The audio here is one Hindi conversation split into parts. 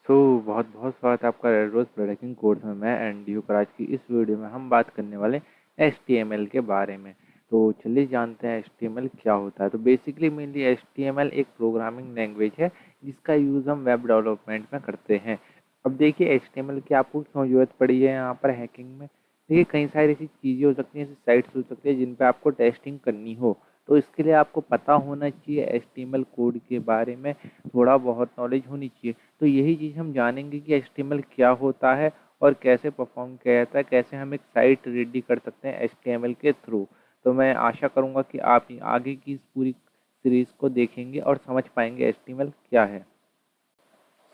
बहुत बहुत स्वागत है आपका रेड रोज प्रोडक्टिंग कोर्स में। मैं एनडीयू कराज की इस वीडियो में हम बात करने वाले एचटीएमएल के बारे में। तो चलिए जानते हैं एचटीएमएल क्या होता है। तो बेसिकली मेनली एचटीएमएल एक प्रोग्रामिंग लैंग्वेज है जिसका यूज़ हम वेब डेवलपमेंट में करते हैं। अब देखिए एचटीएमएल की आपको क्यों ज़रूरत पड़ी है यहाँ पर हैकिंग में। देखिए कई सारी ऐसी चीज़ें हो सकती हैं, ऐसी साइट्स हो सकती है जिन पर आपको टेस्टिंग करनी हो। तो इसके लिए आपको पता होना चाहिए एचटीएमएल कोड के बारे में, थोड़ा बहुत नॉलेज होनी चाहिए। तो यही चीज़ हम जानेंगे कि एचटीएमएल क्या होता है और कैसे परफॉर्म किया जाता है, कैसे हम एक साइट रेडी कर सकते हैं एचटीएमएल के थ्रू। तो मैं आशा करूँगा कि आप आगे की इस पूरी सीरीज़ को देखेंगे और समझ पाएंगे एचटीएमएल क्या है।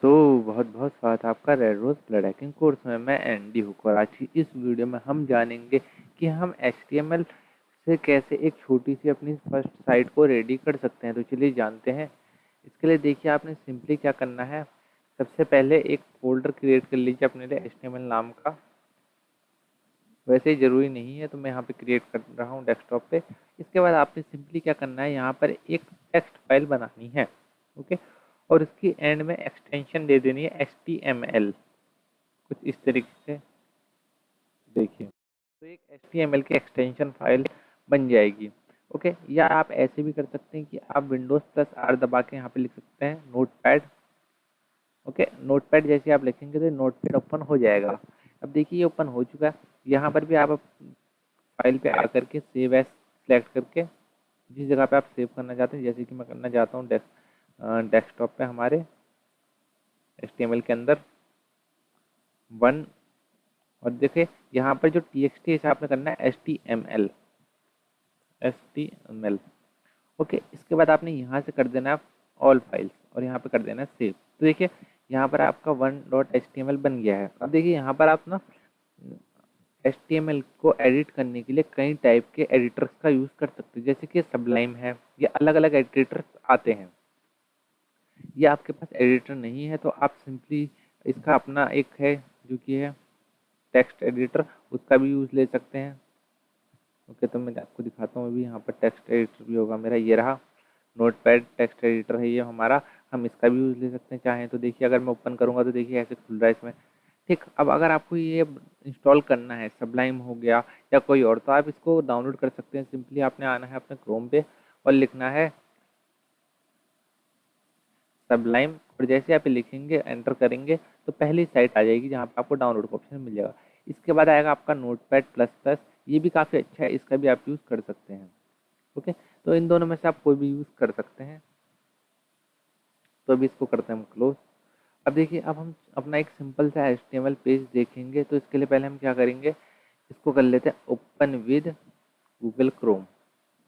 बहुत बहुत स्वागत है आपका red rose blood hacking course में। मैं एनडी हूँ और आज की इस वीडियो में हम जानेंगे कि हम एचटीएमएल से कैसे एक छोटी सी अपनी फर्स्ट साइट को रेडी कर सकते हैं। तो चलिए जानते हैं। इसके लिए देखिए आपने सिंपली क्या करना है। सबसे पहले एक फ़ोल्डर क्रिएट कर लीजिए अपने लिए एचटीएमएल नाम का। वैसे ही ज़रूरी नहीं है, तो मैं यहाँ पे क्रिएट कर रहा हूँ डेस्कटॉप पे। इसके बाद आपने सिंपली क्या करना है, यहाँ पर एक टेक्स्ट फाइल बनानी है। ओके, और इसकी एंड में एक्सटेंशन दे देनी है HTML, कुछ इस तरीके से। देखिए तो एक HTML की एक्सटेंशन फाइल बन जाएगी। ओके, या आप ऐसे भी कर सकते हैं कि आप Windows+R दबा के यहाँ पे लिख सकते हैं नोटपैड। ओके, नोटपैड जैसे आप लिखेंगे तो नोटपैड ओपन हो जाएगा। अब देखिए ये ओपन हो चुका है। यहाँ पर भी आप फाइल पे आकर के सेव एज सेलेक्ट करके जिस जगह पे आप सेव करना चाहते हैं, जैसे कि मैं करना चाहता हूँ डेस्कटॉप पे हमारे HTML के अंदर वन। और देखिए यहाँ पर जो TXT है आपने करना है HTML। ओके, इसके बाद आपने यहाँ से कर देना है ऑल फाइल्स और यहाँ पे कर देना है सेव। तो देखिए यहाँ पर आपका one.html बन गया है। अब देखिए यहाँ पर आप ना HTML को एडिट करने के लिए कई टाइप के एडिटर्स का यूज़ कर सकते हैं, जैसे कि सबलाइम है। ये अलग अलग एडिटर्स आते हैं। ये आपके पास एडिटर नहीं है तो आप सिंपली इसका अपना एक है जो कि है टेक्स्ट एडिटर, उसका भी यूज़ ले सकते हैं। ओके, तो मैं आपको दिखाता हूँ। अभी यहाँ पर टेक्स्ट एडिटर भी होगा मेरा, ये रहा नोटपैड टेक्स्ट एडिटर है ये हमारा। हम इसका भी यूज़ ले सकते हैं चाहें तो। देखिए अगर मैं ओपन करूँगा तो देखिए ऐसे खुल रहा है इसमें। ठीक, अब अगर आपको ये इंस्टॉल करना है, सबलाइम हो गया या कोई और, तो आप इसको डाउनलोड कर सकते हैं। सिंपली आपने आना है अपने क्रोम पे और लिखना है सबलाइम, और जैसे आप लिखेंगे एंटर करेंगे तो पहली साइट आ जाएगी जहाँ पे आपको डाउनलोड का ऑप्शन मिल जाएगा। इसके बाद आएगा आपका नोटपैड प्लस प्लस। ये भी काफ़ी अच्छा है, इसका भी आप यूज़ कर सकते हैं। ओके, तो इन दोनों में से आप कोई भी यूज़ कर सकते हैं। तो अभी इसको करते हैं हम क्लोज। अब देखिए अब हम अपना एक सिंपल सा HTML पेज देखेंगे। तो इसके लिए पहले हम क्या करेंगे, इसको कर लेते हैं open with Google Chrome.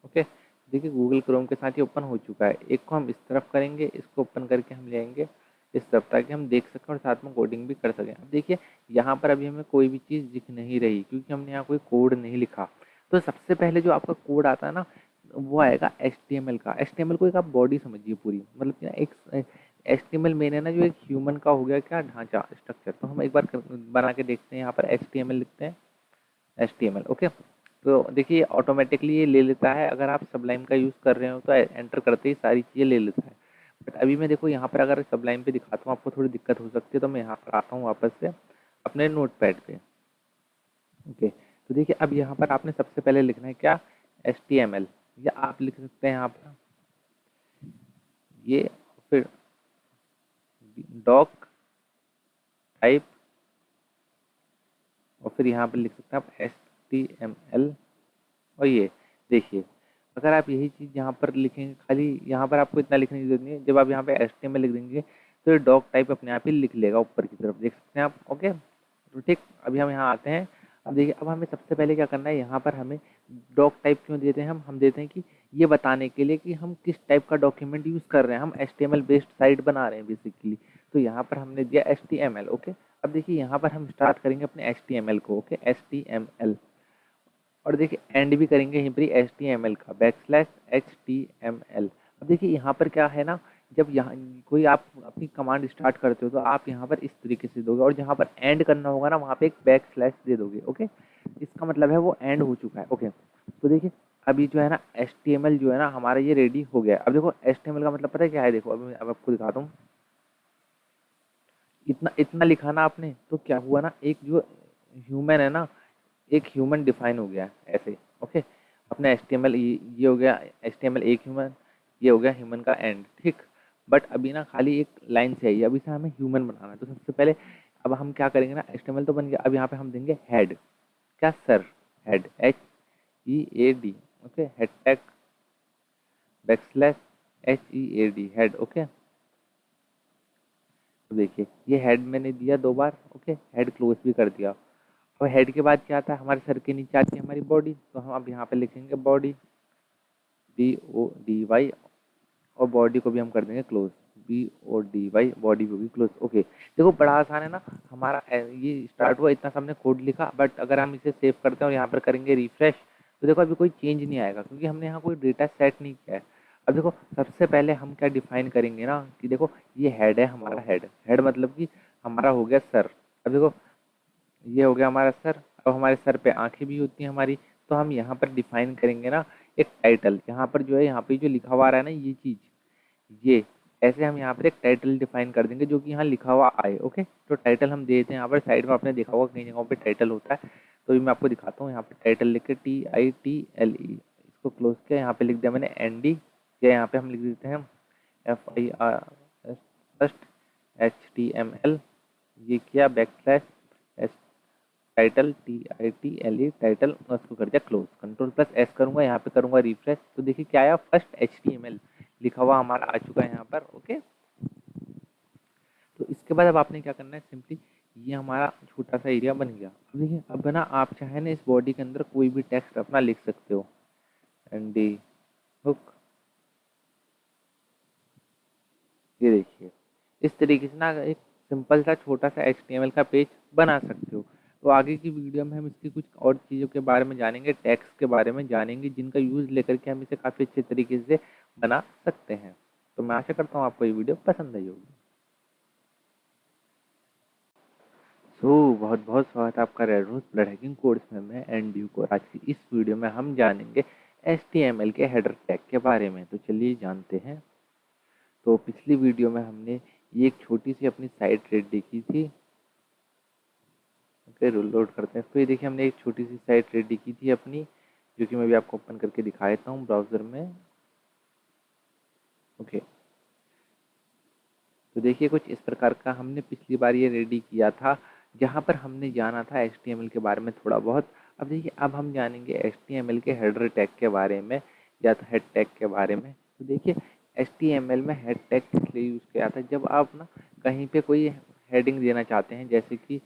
Okay, देखिए गूगल क्रोम के साथ ही ओपन हो चुका है। एक को हम इस तरफ करेंगे, इसको ओपन करके हम ले आएंगे इस तरफ, ताकि हम देख सकें और साथ में कोडिंग भी कर सकें। अब देखिए यहाँ पर अभी हमें कोई भी चीज़ दिख नहीं रही क्योंकि हमने यहाँ कोई कोड नहीं लिखा। तो सबसे पहले जो आपका कोड आता है ना, वो आएगा HTML का। HTML को एक आप बॉडी समझिए पूरी, मतलब कि ना एक HTML मेन है ना, जो एक ह्यूमन का हो गया क्या ढांचा स्ट्रक्चर। तो हम एक बार बना के देखते हैं। यहाँ पर HTML लिखते हैं HTML। ओके, तो देखिए ऑटोमेटिकली ये ले लेता है। अगर आप सबलाइम का यूज़ कर रहे हो तो एंटर करते ही सारी चीज़ें ले लेता है। बट अभी मैं देखो यहाँ पर अगर सबलाइम पे दिखाता हूँ आपको थोड़ी दिक्कत हो सकती है, तो मैं यहाँ पर आता हूँ वापस से अपने नोटपैड पे। ओके, तो देखिए अब यहाँ पर आपने सबसे पहले लिखना है क्या, HTML, या आप लिख सकते हैं यहाँ पर ये, फिर डॉक टाइप, और फिर यहाँ पर लिख सकते हैं आप HTML। और ये देखिए अगर आप यही चीज़ यहाँ पर लिखेंगे, खाली यहाँ पर आपको इतना लिखने की जरूरत नहीं है। जब आप यहाँ पे HTML लिख देंगे तो ये डॉक टाइप अपने आप ही लिख लेगा ऊपर की तरफ, देख सकते हैं आप। ओके, तो ठीक, अभी हम यहाँ आते हैं। अब देखिए अब हमें सबसे पहले क्या करना है, यहाँ पर हमें डॉक टाइप क्यों देते हैं, हम देते हैं कि ये बताने के लिए कि हम किस टाइप का डॉक्यूमेंट यूज़ कर रहे हैं। हम HTML बेस्ड साइट बना रहे हैं बेसिकली। तो यहाँ पर हमने दिया HTML। ओके, अब देखिए यहाँ पर हम स्टार्ट करेंगे अपने HTML को। ओके, HTML, और देखिए एंड भी करेंगे यहीं पर ही HTML का \HTML। अब देखिए यहाँ पर क्या है ना, जब यहाँ कोई आप अपनी कमांड स्टार्ट करते हो तो आप यहाँ पर इस तरीके से दोगे, और जहाँ पर एंड करना होगा ना वहाँ पे एक \, दे दोगे। ओके, इसका मतलब है वो एंड हो चुका है। ओके, तो देखिए अभी जो है ना HTML जो है ना हमारा ये रेडी हो गया। अब देखो HTML का मतलब पता है क्या है, देखो अभी अब आपको दिखाता हूँ। इतना इतना लिखा ना आपने, तो क्या हुआ ना, एक जो ह्यूमन है ना, एक ह्यूमन डिफाइन हो गया ऐसे। ओके, अपने HTML ये हो गया, HTML एक ह्यूमन, ये हो गया ह्यूमन का एंड, ठीक। बट अभी ना खाली एक लाइन से है, अभी से हमें ह्यूमन बनाना है। तो सबसे पहले अब हम क्या करेंगे ना, HTML तो बन गया, अब यहाँ पे हम देंगे हेड, क्या sir, head, HEAD, okay, head tag backslash HEAD, head, okay. तो देखिए ये हेड मैंने दिया 2 बार, ओके, हेड क्लोज भी कर दिया। अब हेड के बाद क्या आता है, हमारे सर के नीचे आती है हमारी बॉडी, तो हम अब यहाँ पे लिखेंगे बॉडी, BODY, और बॉडी को भी हम कर देंगे क्लोज, BODY, बॉडी को भी क्लोज। ओके, देखो बड़ा आसान है ना हमारा, ये स्टार्ट हुआ इतना सा हमने कोड लिखा, बट अगर हम इसे सेव करते हैं और यहाँ पर करेंगे रिफ्रेश, तो देखो अभी कोई चेंज नहीं आएगा, क्योंकि हमने यहाँ कोई डेटा सेट नहीं किया है। अब देखो सबसे पहले हम क्या डिफाइन करेंगे ना, कि देखो ये हेड है हमारा, हेड, हेड मतलब कि हमारा हो गया सर। अब देखो ये हो गया हमारा सर, अब हमारे सर पे आंखें भी होती हैं हमारी, तो हम यहाँ पर डिफाइन करेंगे ना एक टाइटल, यहाँ पर जो है, यहाँ पे जो लिखा हुआ आ रहा है ना ये चीज़, ये ऐसे हम यहाँ पर एक टाइटल डिफाइन कर देंगे जो कि यहाँ लिखा हुआ आए। ओके, तो टाइटल हम देते हैं यहाँ पर साइड में, आपने देखा होगा कई जगहों पे टाइटल होता है, तो ये मैं आपको दिखाता हूँ। यहाँ पे टाइटल लिख के TITLE, इसको क्लोज किया, यहाँ पे लिख दिया मैंने ND, या यहाँ पे हम लिख देते हैं FIR फर्स्ट HTML, ये किया बैकस्लैश टाइटल TITLE, टाइटल, उसको कर दिया क्लोज, Ctrl+S करूंगा, यहाँ पे करूंगा रिफ्रेश, तो देखिए क्या आया, फर्स्ट HTML लिखा हुआ हमारा आ चुका है यहाँ पर। ओके, तो इसके बाद अब आपने क्या करना है, सिंपली ये हमारा छोटा सा एरिया बन गया। अब देखिए अब ना आप चाहे ना इस बॉडी के अंदर कोई भी टेक्स्ट अपना लिख सकते हो, ND हुक, ये देखिए इस तरीके से ना एक सिंपल सा छोटा सा HTML का पेज बना सकते हो। तो आगे की वीडियो में हम इसकी कुछ और चीज़ों के बारे में जानेंगे, टैग्स के बारे में जानेंगे, जिनका यूज़ लेकर के हम इसे काफ़ी अच्छे तरीके से बना सकते हैं। तो मैं आशा करता हूँ आपको ये वीडियो पसंद आई होगी। बहुत बहुत स्वागत है आपका red rose blood hacking course में। मैं एंड यू को आज की इस वीडियो में हम जानेंगे HTML के हेडर टैग के बारे में। तो चलिए जानते हैं। तो पिछली वीडियो में हमने ये एक छोटी सी अपनी साइट रेडी की थी। ओके, लोड करते हैं इसको। ये देखिए हमने एक छोटी सी साइट रेडी की थी अपनी, जो कि मैं भी आपको ओपन करके दिखा देता हूँ ब्राउज़र में। ओके, तो देखिए कुछ इस प्रकार का हमने पिछली बार ये रेडी किया था, जहाँ पर हमने जाना था HTML के बारे में थोड़ा बहुत। अब देखिए अब हम जानेंगे HTML के हेडर टैग के बारे में, या तो हेड टैग के बारे में। तो देखिए HTML में हेड टैग किस लिए यूज़ किया जाता है, जब आप ना कहीं पे कोई हेडिंग देना चाहते हैं, जैसे कि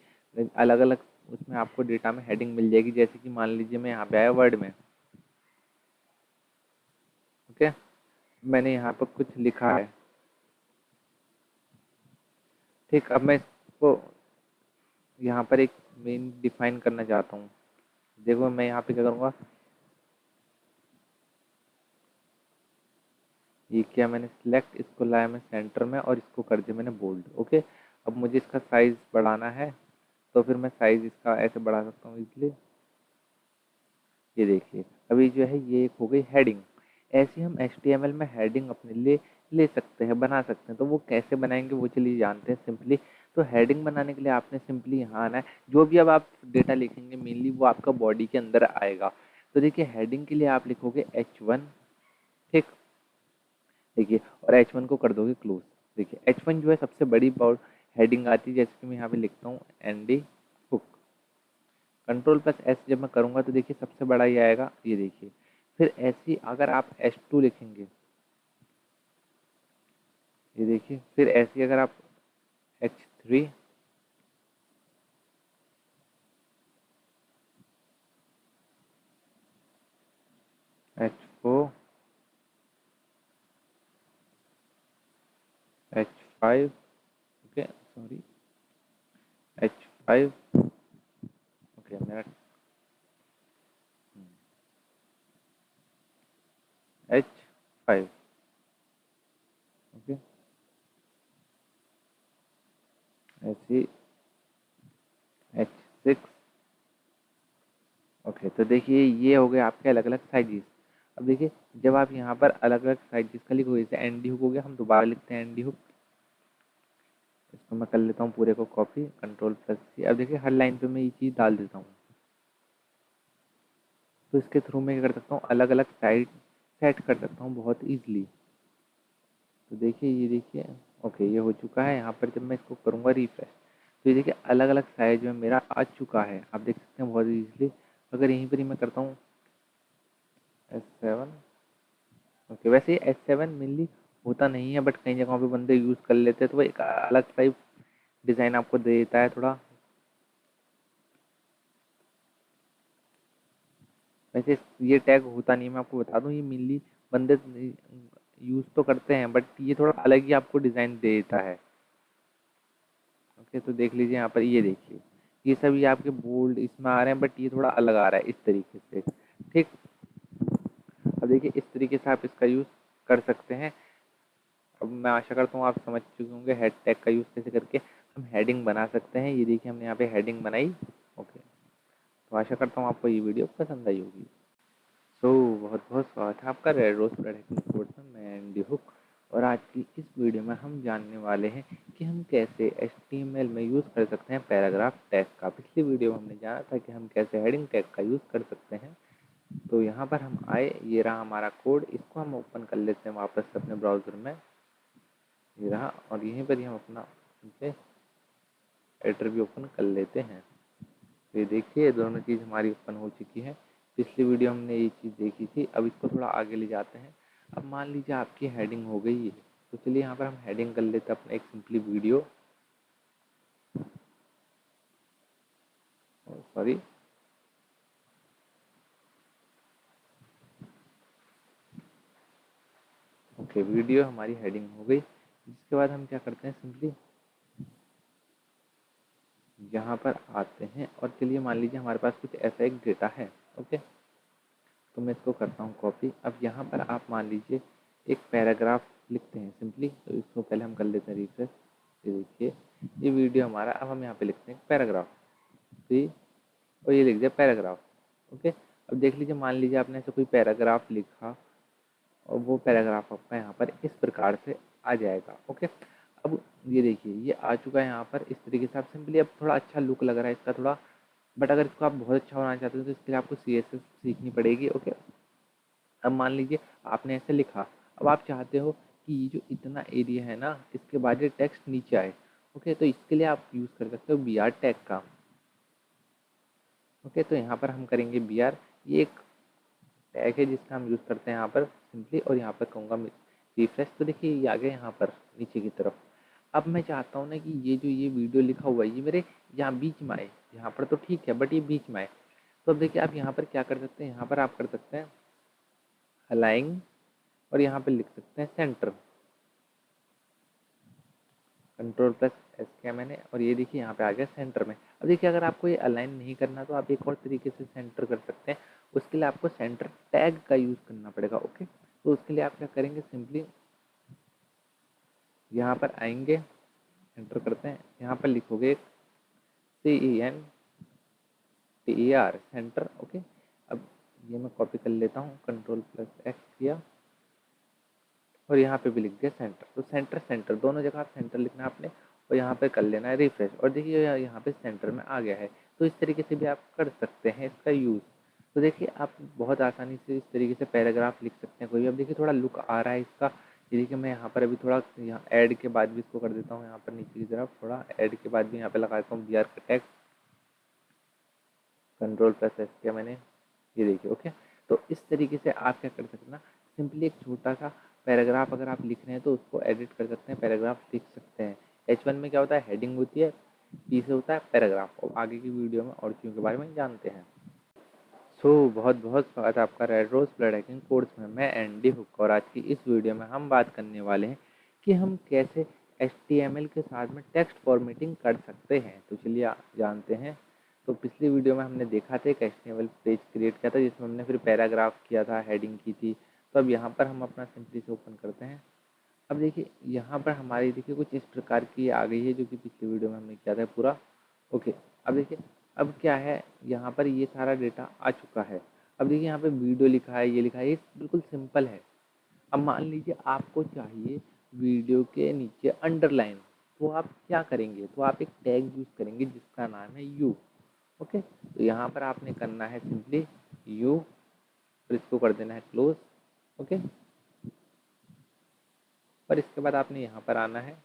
अलग अलग उसमें आपको डेटा में हेडिंग मिल जाएगी, जैसे कि मान लीजिए मैं यहाँ पे आया वर्ड में। ओके, मैंने यहाँ पर कुछ लिखा है, ठीक। अब मैं इसको यहाँ पर एक मेन डिफाइन करना चाहता हूँ। देखो मैं यहाँ पे क्या करूँगा, ये किया मैंने सिलेक्ट, इसको लाया मैं सेंटर में और इसको कर दिया मैंने बोल्ड। ओके, अब मुझे इसका साइज बढ़ाना है, तो फिर मैं साइज इसका ऐसे बढ़ा सकता हूँ इसलिए। ये देखिए अभी जो है ये एक हो गई हेडिंग। ऐसे हम HTML में हेडिंग अपने लिए ले सकते हैं, बना सकते हैं। तो वो कैसे बनाएंगे वो चलिए जानते हैं सिंपली। तो हेडिंग बनाने के लिए आपने सिंपली यहाँ आना है, जो भी अब आप डेटा लिखेंगे मेनली वो आपका बॉडी के अंदर आएगा। तो देखिए हेडिंग के लिए आप लिखोगे H1, ठीक। देखिए और H1 को कर दोगे क्लोज। देखिए H1 जो है सबसे बड़ी हेडिंग आती है, जैसे कि मैं यहाँ पे लिखता हूँ ND हुक। Ctrl+S जब मैं करूँगा तो देखिए सबसे बड़ा ये आएगा, ये देखिए। फिर ऐसी अगर आप H2 लिखेंगे, ये देखिए, फिर ऐसी अगर आप H3, H4, H5, okay sorry, H5, okay मेरा H5, ओके, ऐसी H6। ओके, तो देखिए ये हो गए आपके अलग अलग साइजेस। अब देखिए जब आप यहाँ पर अलग अलग साइजेस का लिखोगे, जैसे ND हुक हो गया, हम दोबारा लिखते हैं ND हुक, इसको मैं कर लेता हूँ पूरे को कॉपी, Ctrl+C। अब देखिए हर लाइन पे मैं ये चीज़ डाल देता हूँ। तो इसके थ्रू मैं क्या कर सकता हूँ, अलग अलग साइड सेट कर सकता हूँ बहुत ईजिली। तो देखिए ये देखिए, ओके ये हो चुका है। यहाँ पर जब मैं इसको करूँगा रिफ्रेश, तो ये देखिए अलग अलग साइज में मेरा आ चुका है, आप देख सकते हैं बहुत ईजिली। अगर यहीं पर ही मैं करता हूँ S7, ओके वैसे ये S7 मेनली होता नहीं है, बट कई जगहों पे बंदे यूज़ कर लेते हैं, तो वो एक अलग टाइप डिज़ाइन आपको दे देता है थोड़ा। वैसे ये टैग होता नहीं है, मैं आपको बता दूं, ये मेनली बंदे यूज़ तो करते हैं, बट ये थोड़ा अलग ही आपको डिज़ाइन दे देता है। ओके तो देख लीजिए यहाँ पर, ये देखिए ये सब ये आपके बोल्ड इसमें आ रहे हैं, बट ये थोड़ा अलग आ रहा है इस तरीके से। ठीक, अब देखिए इस तरीके से आप इसका यूज़ कर सकते हैं। अब मैं आशा करता हूँ आप समझ चुके होंगे हेड टैग का यूज़ कैसे करके हम हेडिंग बना सकते हैं। ये देखिए हमने यहाँ पे हेडिंग बनाई। ओके तो आशा करता हूँ आपको ये वीडियो पसंद आई होगी। सो बहुत बहुत स्वागत है आपका रेड रोज प्रोडक्शन कोर्स में। मैं एंडी हुक, और आज की इस वीडियो में हम जानने वाले हैं कि हम कैसे HTML में यूज़ कर सकते हैं पैराग्राफ टैग का। पिछली वीडियो में हमने जाना था कि हम कैसे हेडिंग टैग का यूज़ कर सकते हैं। तो यहाँ पर हम आए, ये रहा हमारा कोड, इसको हम ओपन कर लेते हैं वापस से अपने ब्राउज़र में। ये रहा, और यहीं पर ही हम अपना एडिटर भी ओपन कर लेते हैं। तो ये देखिए दोनों चीज़ हमारी ओपन हो चुकी है। पिछली वीडियो हमने ये चीज़ देखी थी। अब इसको थोड़ा आगे ले जाते हैं। अब मान लीजिए आपकी हेडिंग हो गई है, तो चलिए यहाँ पर हम हेडिंग कर लेते हैं अपना एक simply video, sorry okay video हमारी हेडिंग हो गई। जिसके बाद हम क्या करते हैं, सिंपली यहाँ पर आते हैं, और चलिए मान लीजिए हमारे पास कुछ ऐसा एक डेटा है। ओके तो मैं इसको करता हूँ कॉपी। अब यहाँ पर आप मान लीजिए एक पैराग्राफ लिखते हैं सिंपली। तो इसको पहले हम कर लेते हैं रिफ्रेश। ये देखिए ये वीडियो हमारा, अब हम यहाँ पे लिखते हैं पैराग्राफ, तो और ये लिख दिया पैराग्राफ। ओके अब देख लीजिए, मान लीजिए आपने ऐसे कोई पैराग्राफ लिखा, और वो पैराग्राफ आपका यहाँ पर इस प्रकार से आ जाएगा। ओके अब ये देखिए ये आ चुका है यहाँ पर इस तरीके से। आप सिंपली, अब थोड़ा अच्छा लुक लग रहा है इसका थोड़ा, बट अगर इसको आप बहुत अच्छा बनाना चाहते हो तो इसके लिए आपको CSS सीखनी पड़ेगी। ओके अब मान लीजिए आपने ऐसे लिखा, अब आप चाहते हो कि ये जो इतना एरिया है ना, इसके बाद ये टेक्स्ट नीचे आए। ओके तो इसके लिए आप यूज़ कर सकते हो BR टैग का। ओके तो यहाँ पर हम करेंगे BR, ये एक टैग है जिसका हम यूज़ करते हैं यहाँ पर सिंपली, और यहाँ पर कहूँगा रिफ्रेश। तो देखिए ये आ गया यहाँ पर नीचे की तरफ। अब मैं चाहता हूँ ना कि ये जो ये वीडियो लिखा हुआ है ये मेरे यहाँ बीच में आए। यहाँ पर तो ठीक है, बट ये बीच में आए। तो अब देखिए आप यहाँ पर क्या कर सकते हैं, यहाँ पर आप कर सकते हैं अलाइन, और यहाँ पे लिख सकते हैं सेंटर। Ctrl+S किया मैंने, और ये देखिए यहाँ पे आ गया सेंटर में। अब देखिए अगर आपको ये अलाइन नहीं करना तो आप एक और तरीके से सेंटर कर सकते हैं। उसके लिए आपको सेंटर टैग का यूज़ करना पड़ेगा। ओके तो उसके लिए आप क्या करेंगे, सिंपली यहाँ पर आएंगे, एंटर करते हैं, यहाँ पर लिखोगे CENTER सेंटर। ओके अब ये मैं कॉपी कर लेता हूँ, Ctrl+X किया, और यहाँ पे भी लिख दिया सेंटर। तो सेंटर सेंटर दोनों जगह आप सेंटर लिखना है आपने, और यहाँ पे कर लेना है रिफ्रेश, और देखिए यहाँ पे सेंटर में आ गया है। तो इस तरीके से भी आप कर सकते हैं इसका यूज़। तो देखिए आप बहुत आसानी से इस तरीके से पैराग्राफ लिख सकते हैं कोई भी। अब देखिए थोड़ा लुक आ रहा है इसका। ये देखिए मैं यहाँ पर अभी थोड़ा यहाँ ऐड के बाद भी इसको कर देता हूँ, यहाँ पर नीचे की तरफ थोड़ा ऐड के बाद भी यहाँ पे लगा देता हूँ BR का टैग। Ctrl+S किया मैंने, ये देखिए। ओके तो इस तरीके से आप क्या कर सकते हैं ना, सिंपली एक छोटा सा पैराग्राफ अगर आप लिख रहे हैं तो उसको एडिट कर सकते हैं, पैराग्राफ लिख सकते हैं। H1 में क्या होता है, हेडिंग होती है, P से होता है पैराग्राफ। और आगे की वीडियो में और चीज़ों के बारे में जानते हैं। बहुत बहुत स्वागत है आपका red rose blood hacking course में। मैं एंडी हुक, और आज की इस वीडियो में हम बात करने वाले हैं कि हम कैसे HTML के साथ में टेक्स्ट फॉर्मेटिंग कर सकते हैं। तो चलिए जानते हैं। तो पिछली वीडियो में हमने देखा था एक HTML पेज क्रिएट किया था, जिसमें हमने फिर पैराग्राफ किया था, हेडिंग की थी। तो अब यहाँ पर हम अपना सिंपली से ओपन करते हैं। अब देखिए यहाँ पर हमारी देखिए कुछ इस प्रकार की आ गई है, जो कि पिछली वीडियो में हमने किया था पूरा। ओके अब देखिए अब क्या है, यहाँ पर ये सारा डेटा आ चुका है। अब देखिए यहाँ पे वीडियो लिखा है, ये लिखा है, ये बिल्कुल सिंपल है। अब मान लीजिए आपको चाहिए वीडियो के नीचे अंडरलाइन, तो आप क्या करेंगे, तो आप एक टैग यूज़ करेंगे जिसका नाम है यू। ओके, तो यहाँ पर आपने करना है सिंपली यू, फिर इसको कर देना है क्लोज। ओके, और इसके बाद आपने यहाँ पर आना है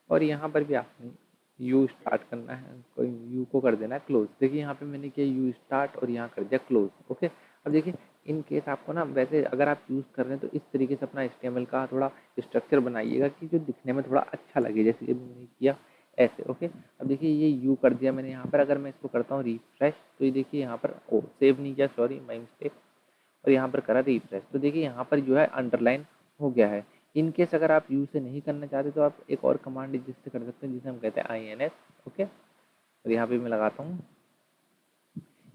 और यहाँ पर भी आपने यू स्टार्ट करना है, कोई यू को कर देना है क्लोज। देखिए यहाँ पे मैंने किया यू स्टार्ट और यहाँ कर दिया क्लोज। ओके, अब देखिए इन केस आपको ना, वैसे अगर आप यूज़ कर रहे हैं तो इस तरीके से अपना HTML का थोड़ा स्ट्रक्चर बनाइएगा कि जो दिखने में थोड़ा अच्छा लगे, जैसे कि मैंने किया ऐसे। ओके, अब देखिए ये यू कर दिया मैंने यहाँ पर। अगर मैं इसको करता हूँ रिफ्रेश तो ये देखिए यहाँ पर सेव नहीं किया, सॉरी माई मिस्टेक, और यहाँ पर करा रिफ्रेश तो देखिए यहाँ पर जो है अंडरलाइन हो गया है। इन केस अगर आप यू से नहीं करना चाहते तो आप एक और कमांड जिससे कर सकते हैं, जिसे हम कहते हैं INS। ओके, और यहाँ पे मैं लगाता हूँ,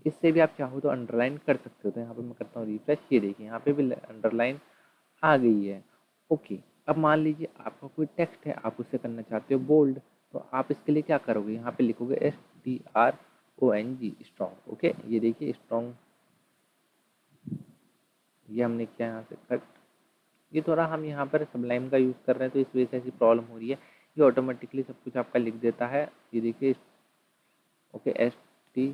इससे भी आप चाहो तो अंडरलाइन कर सकते हो। तो यहाँ पे मैं करता हूँ रिफ्रेश, ये देखिए यहाँ पे भी अंडरलाइन आ गई है। ओके, अब मान लीजिए आपका कोई टेक्स्ट है, आप उससे करना चाहते हो बोल्ड, तो आप इसके लिए क्या करोगे, यहाँ पे लिखोगे STRONG स्ट्रॉन्ग। ओके, ये देखिए स्ट्रॉन्ग, ये हमने किया यहाँ से कट। ये थोड़ा हम यहाँ पर सबलाइम का यूज़ कर रहे हैं तो इस वजह से ऐसी प्रॉब्लम हो रही है, ये ऑटोमेटिकली सब कुछ आपका लिख देता है। ये देखिए ओके ST,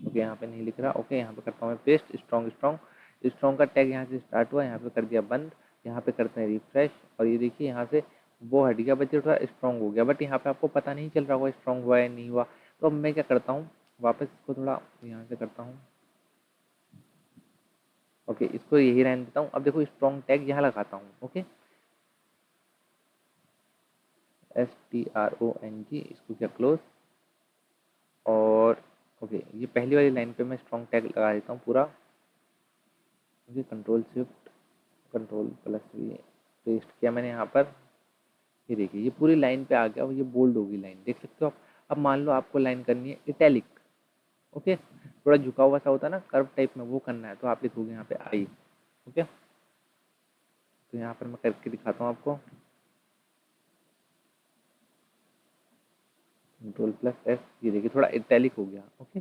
ओके यहाँ पे नहीं लिख रहा। ओके, यहाँ पे करता हूँ मैं पेस्ट स्ट्रॉन्ग स्ट्रॉन्ग, स्ट्रॉन्ग का टैग यहाँ से स्टार्ट हुआ, यहाँ पे कर दिया बंद, यहाँ पे करते हैं रिफ्रेश और ये देखिए यहाँ से वो हट गया, बच्चे थोड़ा स्ट्रॉन्ग हो गया, बट यहाँ पे आपको पता नहीं चल रहा होगा स्ट्रॉन्ग हुआ या नहीं हुआ। तो अब मैं क्या करता हूँ, वापस इसको थोड़ा यहाँ से करता हूँ। ओके, इसको यही रहने देता हूँ। अब देखो स्ट्रॉन्ग टैग यहाँ लगाता हूँ। ओके, STRONG, इसको क्या क्लोज, और ओके ये पहली वाली लाइन पे मैं स्ट्रॉन्ग टैग लगा देता हूँ पूरा। Okay, control shift control plus V paste किया मैंने यहाँ पर। ये देखिए ये पूरी लाइन पे आ गया और ये बोल्ड होगी लाइन, देख सकते हो आप। अब मान लो आपको लाइन करनी है इटैलिक। ओके, थोड़ा झुका हुआ सा होता है ना कर्व टाइप में, वो करना है तो आप लिखोगे यहाँ पे आई। ओके, तो यहाँ पर मैं करके दिखाता हूँ आपको, कंट्रोल प्लस S, ये देखिए थोड़ा इटैलिक हो गया। ओके,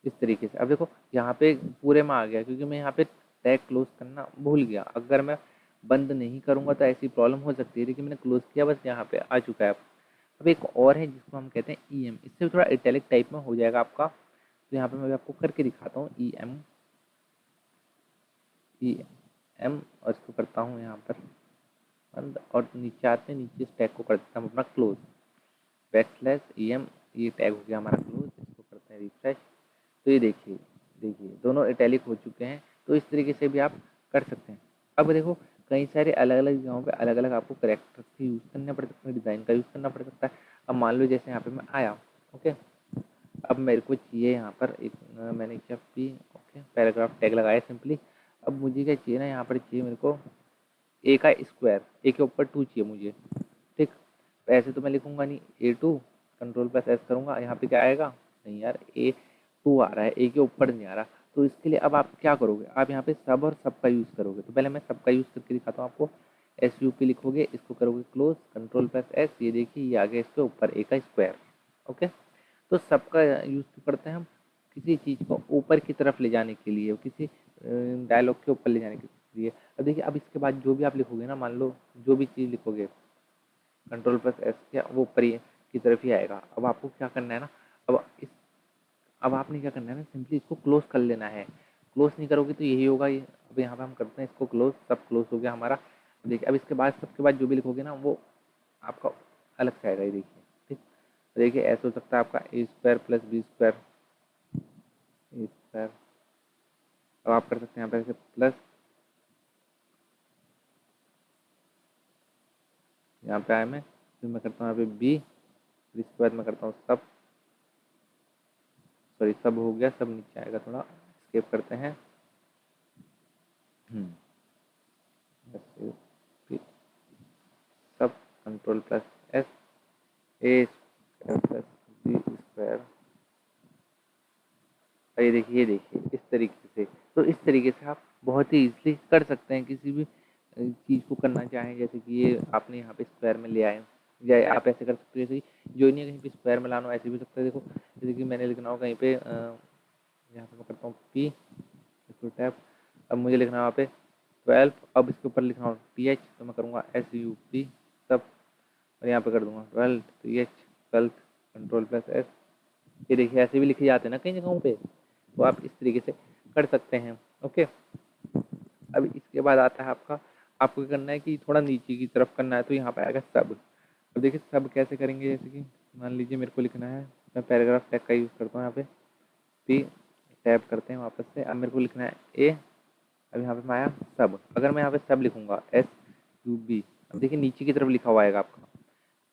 इस तरीके से। अब देखो यहाँ पे पूरे में आ गया क्योंकि मैं यहाँ पे टैग क्लोज करना भूल गया। अगर मैं बंद नहीं करूँगा तो ऐसी प्रॉब्लम हो सकती है, लेकिन मैंने क्लोज किया, बस यहाँ पे आ चुका है। अब एक और है जिसको हम कहते हैं EM, इससे थोड़ा इटैलिक टाइप में हो जाएगा आपका। तो यहाँ पे मैं आपको करके दिखाता हूँ EM, और इसको करता हूँ यहाँ पर बंद, और नीचे आते हैं, नीचे इस टैग को कर देता हूँ अपना क्लोज, \EM, ये टैग हो गया हमारा क्लोज। इसको करते हैं रिफ्रेश तो ये देखिए देखिए दोनों इटैलिक हो चुके हैं। तो इस तरीके से भी आप कर सकते हैं। अब देखो कई सारे अलग अलग जगहों पे अलग अलग आपको करेक्टर्स के यूज़ करने पड़ सकते हैं, डिज़ाइन का यूज़ करना पड़ सकता है। अब मान लो जैसे यहाँ पे मैं आया। ओके, अब मेरे को चाहिए यहाँ पर एक मैंने क्या पी, ओके पैराग्राफ टैग लगाया सिंपली। अब मुझे क्या चाहिए ना, यहाँ पर चाहिए मेरे को A का स्क्वायर, A के ऊपर 2 चाहिए मुझे। ठीक, ऐसे तो मैं लिखूंगा नहीं, A2 कंट्रोल प्लस S करूँगा, यहाँ पे क्या आएगा, नहीं यार A2 आ रहा है, A के ऊपर नहीं आ रहा। तो इसके लिए अब आप क्या करोगे, आप यहाँ पे सब और सब का यूज़ करोगे। तो पहले मैं सब का यूज़ करके दिखाता हूँ आपको। SUP लिखोगे, इसको करोगे क्लोज, कंट्रोल प्लस S, ये देखिए ये आ गया इसके ऊपर A का स्क्वायर। ओके, तो सबका यूज़ करते हैं हम किसी चीज़ को ऊपर की तरफ ले जाने के लिए, किसी डायलॉग के ऊपर ले जाने के लिए। अब देखिए अब इसके बाद जो भी आप लिखोगे ना, मान लो जो भी चीज़ लिखोगे कंट्रोल प्लस S किया, वो ऊपर ही की तरफ ही आएगा। अब आपको क्या करना है ना, अब इस अब आपने क्या करना है ना, सिंपली इसको क्लोज कर लेना है। क्लोज नहीं करोगे तो यही होगा ये। अब यहाँ पे हम करते हैं इसको क्लोज, सब क्लोज हो गया हमारा। देखिए अब इसके बाद सबके बाद जो भी लिखोगे ना वो आपका अलग से आएगा, ये देखिए। ठीक, देखिए ऐसा हो सकता है आपका A² प्लस B², A²। अब आप कर सकते हैं यहाँ पे ऐसे प्लस, यहाँ पे आया मैं, फिर मैं करता हूँ यहाँ पे B, फिर इसके बाद मैं करता हूँ सब, सॉरी सब हो गया, सब नीचे आएगा, थोड़ा स्केप करते हैं। सब control plus S, A² plus B²। ये देखिए इस तरीके से। तो इस तरीके से आप बहुत ही ईजिली कर सकते हैं किसी भी चीज़ को करना चाहें। जैसे कि ये आपने यहाँ पे स्क्वायर में ले आए, या आप ऐसे कर सकते हो जैसे कि जो नहीं है कहीं पे स्क्वायर में लाना हो, ऐसे भी सकते हैं। देखो जैसे कि मैंने लिखना हो कहीं पे, यहाँ पे मैं करता हूँ P, इसको टैप, अब मुझे लिखना है वहाँ पे 12, अब इसके ऊपर लिखना हो TH, तो मैं करूँगा SUP सब और यहाँ पे कर दूंगा 12 तो ये 12 Ctrl+S। ये देखिए ऐसे भी लिखे जाते हैं ना कई जगहों पे, तो आप इस तरीके से कर सकते हैं। ओके, अब इसके बाद आता है आपको क्या करना है कि थोड़ा नीचे की तरफ करना है, तो यहाँ पे आएगा सब। अब देखिए सब कैसे करेंगे, जैसे कि मान लीजिए मेरे को लिखना है, मैं पैराग्राफ टैग का यूज़ करता हूँ, यहाँ पे पी टैब करते हैं वापस से। अब मेरे को लिखना है ए, अब यहाँ पे मैं आया सब। अगर मैं यहाँ पे सब लिखूंगा SUB, अब देखिए नीचे की तरफ लिखा हुआ आएगा आपका,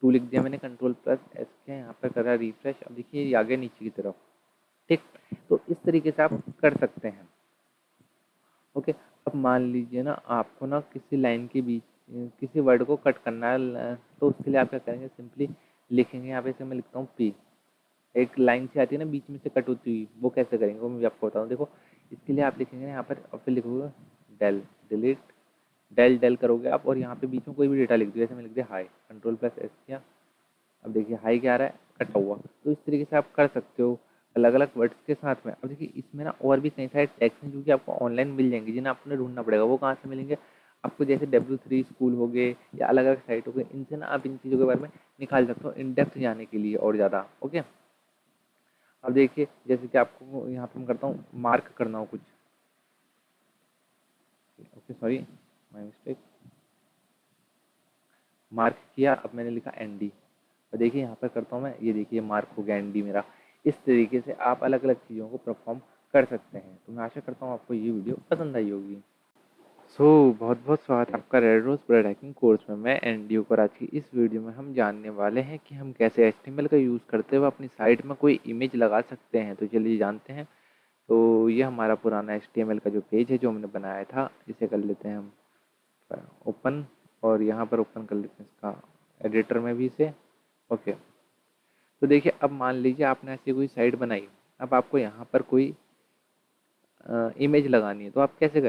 टू लिख दिया मैंने, Ctrl+S किया, यहाँ पे करा रिफ्रेश, अब देखिए ये आ गया नीचे की तरफ। ठीक, तो इस तरीके से आप कर सकते हैं। ओके, अब मान लीजिए ना आपको ना किसी लाइन के बीच किसी वर्ड को कट करना है, तो उसके लिए आप क्या करेंगे, सिंपली लिखेंगे यहाँ पे से मैं लिखता हूँ पी, एक लाइन से आती है ना बीच में से कट होती हुई, वो कैसे करेंगे वो मैं आपको बताऊँ। देखो इसके लिए आप लिखेंगे यहाँ पर, और फिर लिखोगे डेल, डिलीट डेल डेल करोगे आप, और यहाँ पे बीच में कोई भी डेटा लिख दो, जैसे मैं लिख दिया हाई, Ctrl+S किया। अब देखिए हाई क्या आ रहा है, कटा हुआ। तो इस तरीके से आप कर सकते हो अलग अलग वर्ड्स के साथ में। अब देखिए इसमें ना और भी कई सारे टैग्स हैं जो कि आपको ऑनलाइन मिल जाएंगे, जिन्हें आपने ढूंढना पड़ेगा। वो कहाँ से मिलेंगे आपको, जैसे W3 स्कूल हो गए या अलग अलग साइट हो गए, इनसे ना आप इन चीज़ों के बारे में निकाल सकते हो इन डेप्थ जाने के लिए और ज़्यादा। ओके, अब देखिए जैसे कि आपको यहाँ पे मैं करता हूँ मार्क करना हो कुछ, okay sorry my mistake, mark किया, अब मैंने लिखा ND, और देखिए यहाँ पर करता हूँ मैं, ये देखिए मार्क हो गया ND मेरा। इस तरीके से आप अलग अलग चीज़ों को परफॉर्म कर सकते हैं। तो मैं आशा करता हूँ आपको ये वीडियो पसंद आई होगी। सो बहुत बहुत स्वागत है आपका red rose bread hacking course में। मैं एनडीयू और आज की इस वीडियो में हम जानने वाले हैं कि हम कैसे HTML का यूज़ करते हुए अपनी साइट में कोई इमेज लगा सकते हैं। तो चलिए जानते हैं। तो ये हमारा पुराना HTML का जो पेज है जो हमने बनाया था, इसे कर लेते हैं हम ओपन, और यहाँ पर ओपन कर लेते हैं इसका एडिटर में भी इसे। ओके, तो देखिए अब मान लीजिए आपने ऐसी कोई साइट बनाई, अब आपको यहाँ पर कोई इमेज लगानी है, तो आप कैसे